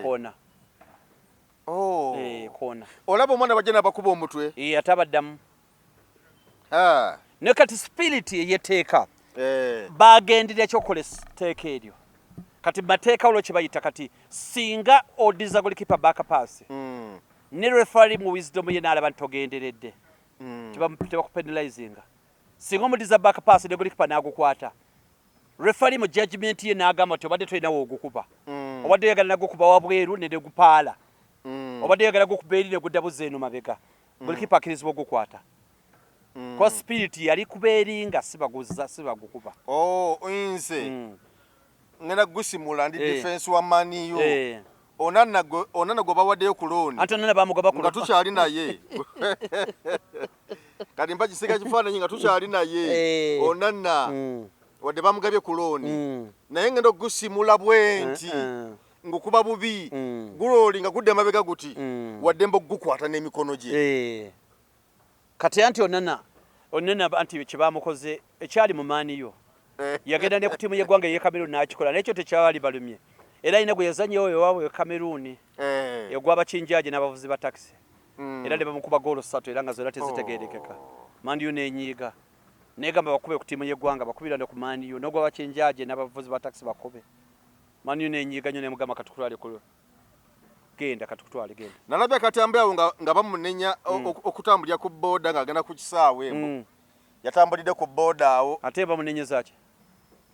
koona koona olaba omwana bajja n'abakuba omutwe ate abaddamu ne kati spirit ey'etteeka bagenderera ekyokukola etteeka eryo kati mateeka olwo kye bayita kati singa odiza golikipa back pass ne refari mu wisdom ye n'alaba nti togenderedde tebakupenalizinga singa omudiza back pass ne golikipa n'agukwata refari mu judgment ye n'agamba nti obadde tolinawo ogukuba obadde oyagala nagukuba wabweru ne gupaala obadde oyagala gukuba eri ne gudda buza eno mabega golikipa akkirizibwa ogukwata kwa spirit yali kubeeringa sibagukuba oyinze ngenda gusimula ndi defense wa maniyo onana gwe bawaddeyo ku looni ate onana bamugoba nga tukyali naye kati mba kiseka kifaananyi nga tukyali naye onana wadde bamugabye ku looni naye ngenda okugusimula bwenti ngukuba bubi gulooli nga gudde mabega guti wadde mba okugukwata n'emikono gye kati anti onana anti kyebamukoze ekyali mu maaniyo yagenda ne ku ttiimu y'eggwanga ey'e Cameroon n'akikola n'ekyo tekyali balumye era alina gwe yazannye oyo waabwe Cameroon egw'abakinjaaji n'abavuzi ba taxi era ne bamukuba goolo 3 era nga zonna tezitegeerekeka mandiyo n'enyiiga negamba bakube ku ttiimu y'eggwanga bakubira ne ku mandiyo n'ogw'abakinjaaji n'abavuzi ba taxi bakube mandiyo n'enyiiga nnyo nemugamba katukutwale genda katukutwale genda nalabye akatambi awo nga bamunenya okutambulira ku booda ng'agenda ku kisaawe embo yatambulidde ku booda awo ate bamunenyeza ki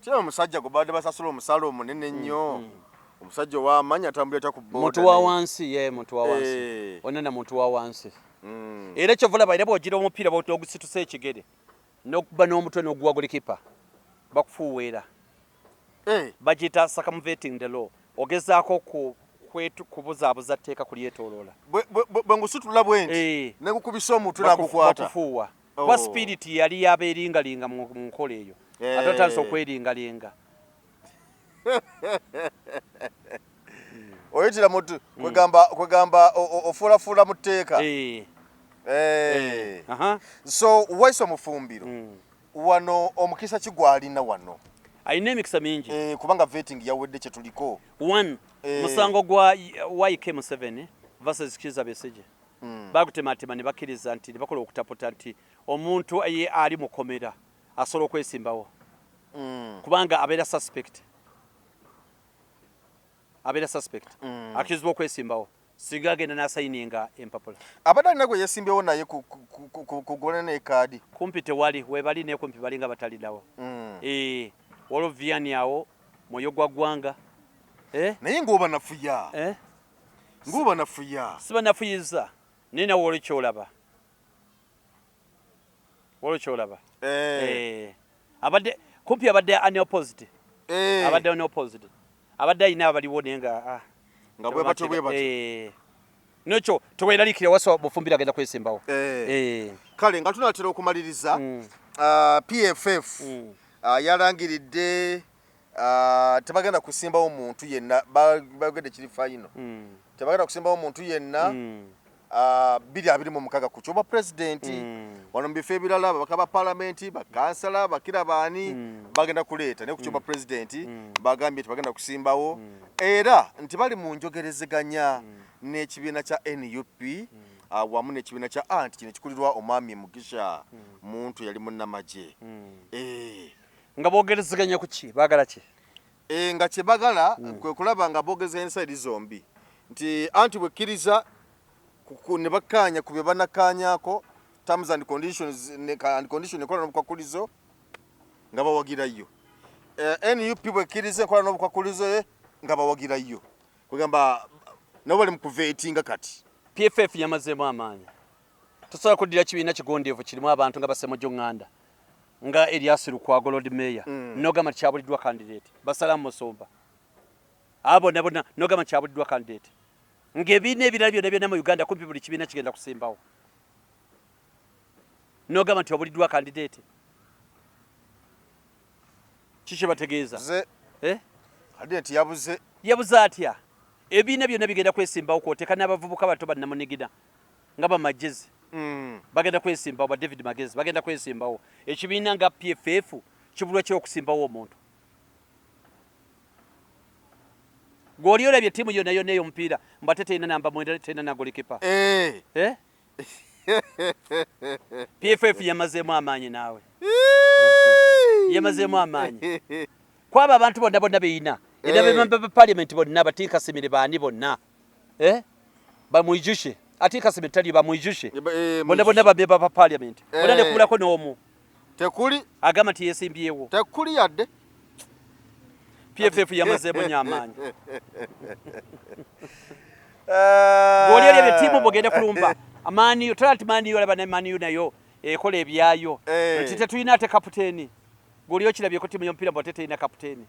kira omusajja gwe badde basasula omusala omunene nnyo omusajja ow'amanyi atambulira ku booda muntu wa wansi muntu wa wansi onena muntu wa wansi era kyovula bayira bw'ogira omupiira bw'ogusitusa ekigere n'okuba n'omutwe n'oguwa golikipa bakufuuweera bagiyita circumventing the law ogezaako kubuzaabuza tteeka kulyetooloola bwe ngusitula bwenti ne gukubisa omutwe n'agukwata bakufuuwa kuba spirit yali yaba eringalinga mu nkola eyo ate otandisa okweringalinga oyitira mutu kwegamba ofuulafuula mu tteeka so waisa omufumbiro wano omukisa kigwalina wano alina emikisa mingi kubanga vetting yawedde kye tuliko 1 musango gwa YK7 versus Kizza Besigye bagutemaatema ne bakkiriza nti ne bakola okutaputa nti omuntu ali mukomera asobola okwesimbawo kubanga abeera suspect akirizibwa okwesimbawo singa agenda n'asayininga empapula abadde alina gwe yeesimbyewo naye kugona n'ekaadi kumpi tewali webali naye kumpi balinga batalinawo waliwo viani awo mwoyo gwa ggwanga naye ng'oba nafuya ng'oba nafuya siba nafuyiza naye nawe wali kyolaba abadde kumpi abadde unopposed abadde alina abaliwo naye nga bwe batyo nekyo teweeraliikira wasa bufumbira agenda kwesimbawo kale nga tunatera okumaliriza PFF yalangiridde tebagenda kusimbawo muntu yenna bagende kiri fayino tebagenda kusimbawo muntu yenna 2026 ku kyoba pulezidenti wano mu bifo ebirala ababaka ba paalamenti bakansala bakira baani bagenda kuleeta naye ku kyoba pulezidenti bagambye tebagenda kusimbawo era nti bali mu njogerezeganya n'ekibiina kya NUP wamu n'ekibiina kya anti kino kikulirwa omwami Mugisha muntu yali munnamagye nga boogerezeganya ku ki baagala ki nga kye bagala kwe kulaba nga boogeza ensaidi zombi nti anti bwekkiriza ne bakkaanya ku bye banakkaanyako terms and conditions ekola n'obukwakulizo nga bawagirayo NUP bwekkiriza ekola n'obukwakulizo nga bawagirayo kugamba nabo bali mu kuveetinga kati PFF yamazeemu amaanyi tosobola kuddira kibiina kigondeevu kirimu abantu nga Basemojo Nganda nga Elias Lukwago Lord Mayor nogamba kyabuliddwa candidate Basalamu Musomba abo nabona nogamba kyabuliddwa candidate ng'ebiina ebirala byonna mu Uganda kumpi buli kibiina kigenda kusimbawo nogamba nti wabuliddwa candidate kiki bategeeza candidate yabuze atya ebiina byonna bigenda kwesimbawo kwoteka n'abavubuka bato bannamunigina nga bamajezi bagenda kwesimbawo ba David Magezi bagenda kwesimbawo ekibiina nga PFF kibulwa ky'okusimbawo omuntu gw'oli olabye ttiimu yonna yonna ey'omupiira mbate terina namba mwenda terina na golikipa PFF yamazeemu amaanyi naawe yamazeemu amaanyi kwaba abantu bonna beyina era bemamba parliament bonna Batiika Simire baani bonna bamwijushe Atiika Simire tali bamwijushe bonna babemba ba parliament bonna nekubulako n'omu tekuli agamba nti yeesimbyewo tekuli yadde PFF yamazeemu nnyo amaanyi gw'oli olya byettiimu bwogenda kulumba amaaniyo tola nti maaniyo olaba ne maaniyo nayo ekola ebyayo nti tetulina ate kaputeeni gw'oli okirabyeko ttiimu y'omupiira mbate terina kaputeeni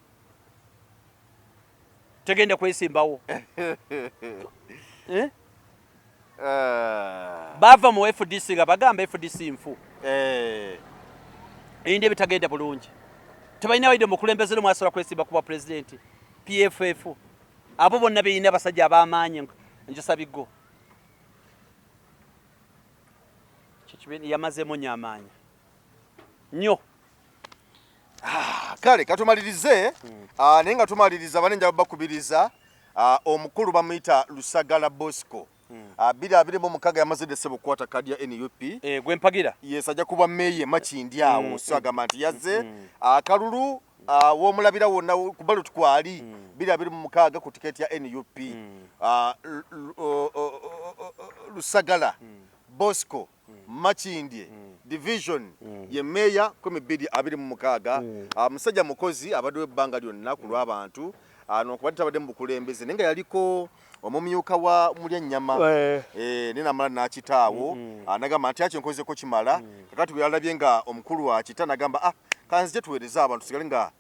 tegenda kwesimbawo bava mu FDC nga bagamba FDC nfu eyinda ebitagenda bulungi tebalina baide mukulembeze no mwasobola kwesimba kuba pulezidenti PFF abo bonna beyina basajja ab'amaanyi njosa bigo kikibini yamazeemu nnyo amaanyi nnyo kale katumalirize naye nga tumaliriza banenja bakubiriza omukulu bamuyita Lusagala Bosco 2026 yamaze dese bukwata kadi ya NUP gwe mpagira yes ajja kuba meye Makindi awo so agamba nti yazze akalulu w'omulabira wonna ku ballot kwali 2026 ku tiketi ya NUP Lusagala Bosco Makindi division ye meya 2026 musajja mukozi abadde ebbanga lyonna ku lw'abantu nokuba tabadde mu bukulembeze nenga yaliko omumyuka wa mulya nnyama ninamala n'akitaawo nagamba nti akyo nkozeko kimala kakati bwe yalabye nga omukulu akita nagamba kanzije tuweereza abantu sigale nga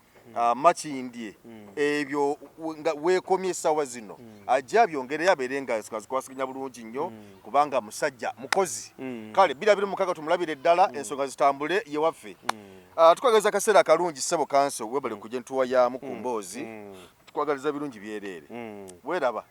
Makindi ebyo nga weekomye essaawa zino ajja byongereyo abeere nga zikwasikinya bulungi nnyo kubanga musajja mukozi kale 2026 tumulabire eddala ensonga zitambule ye waffe tukwagaliza akaseera akalungi ssebo kanso webale kujja entuwa ya mukumboozi tukwagaliza birungi byereere weraba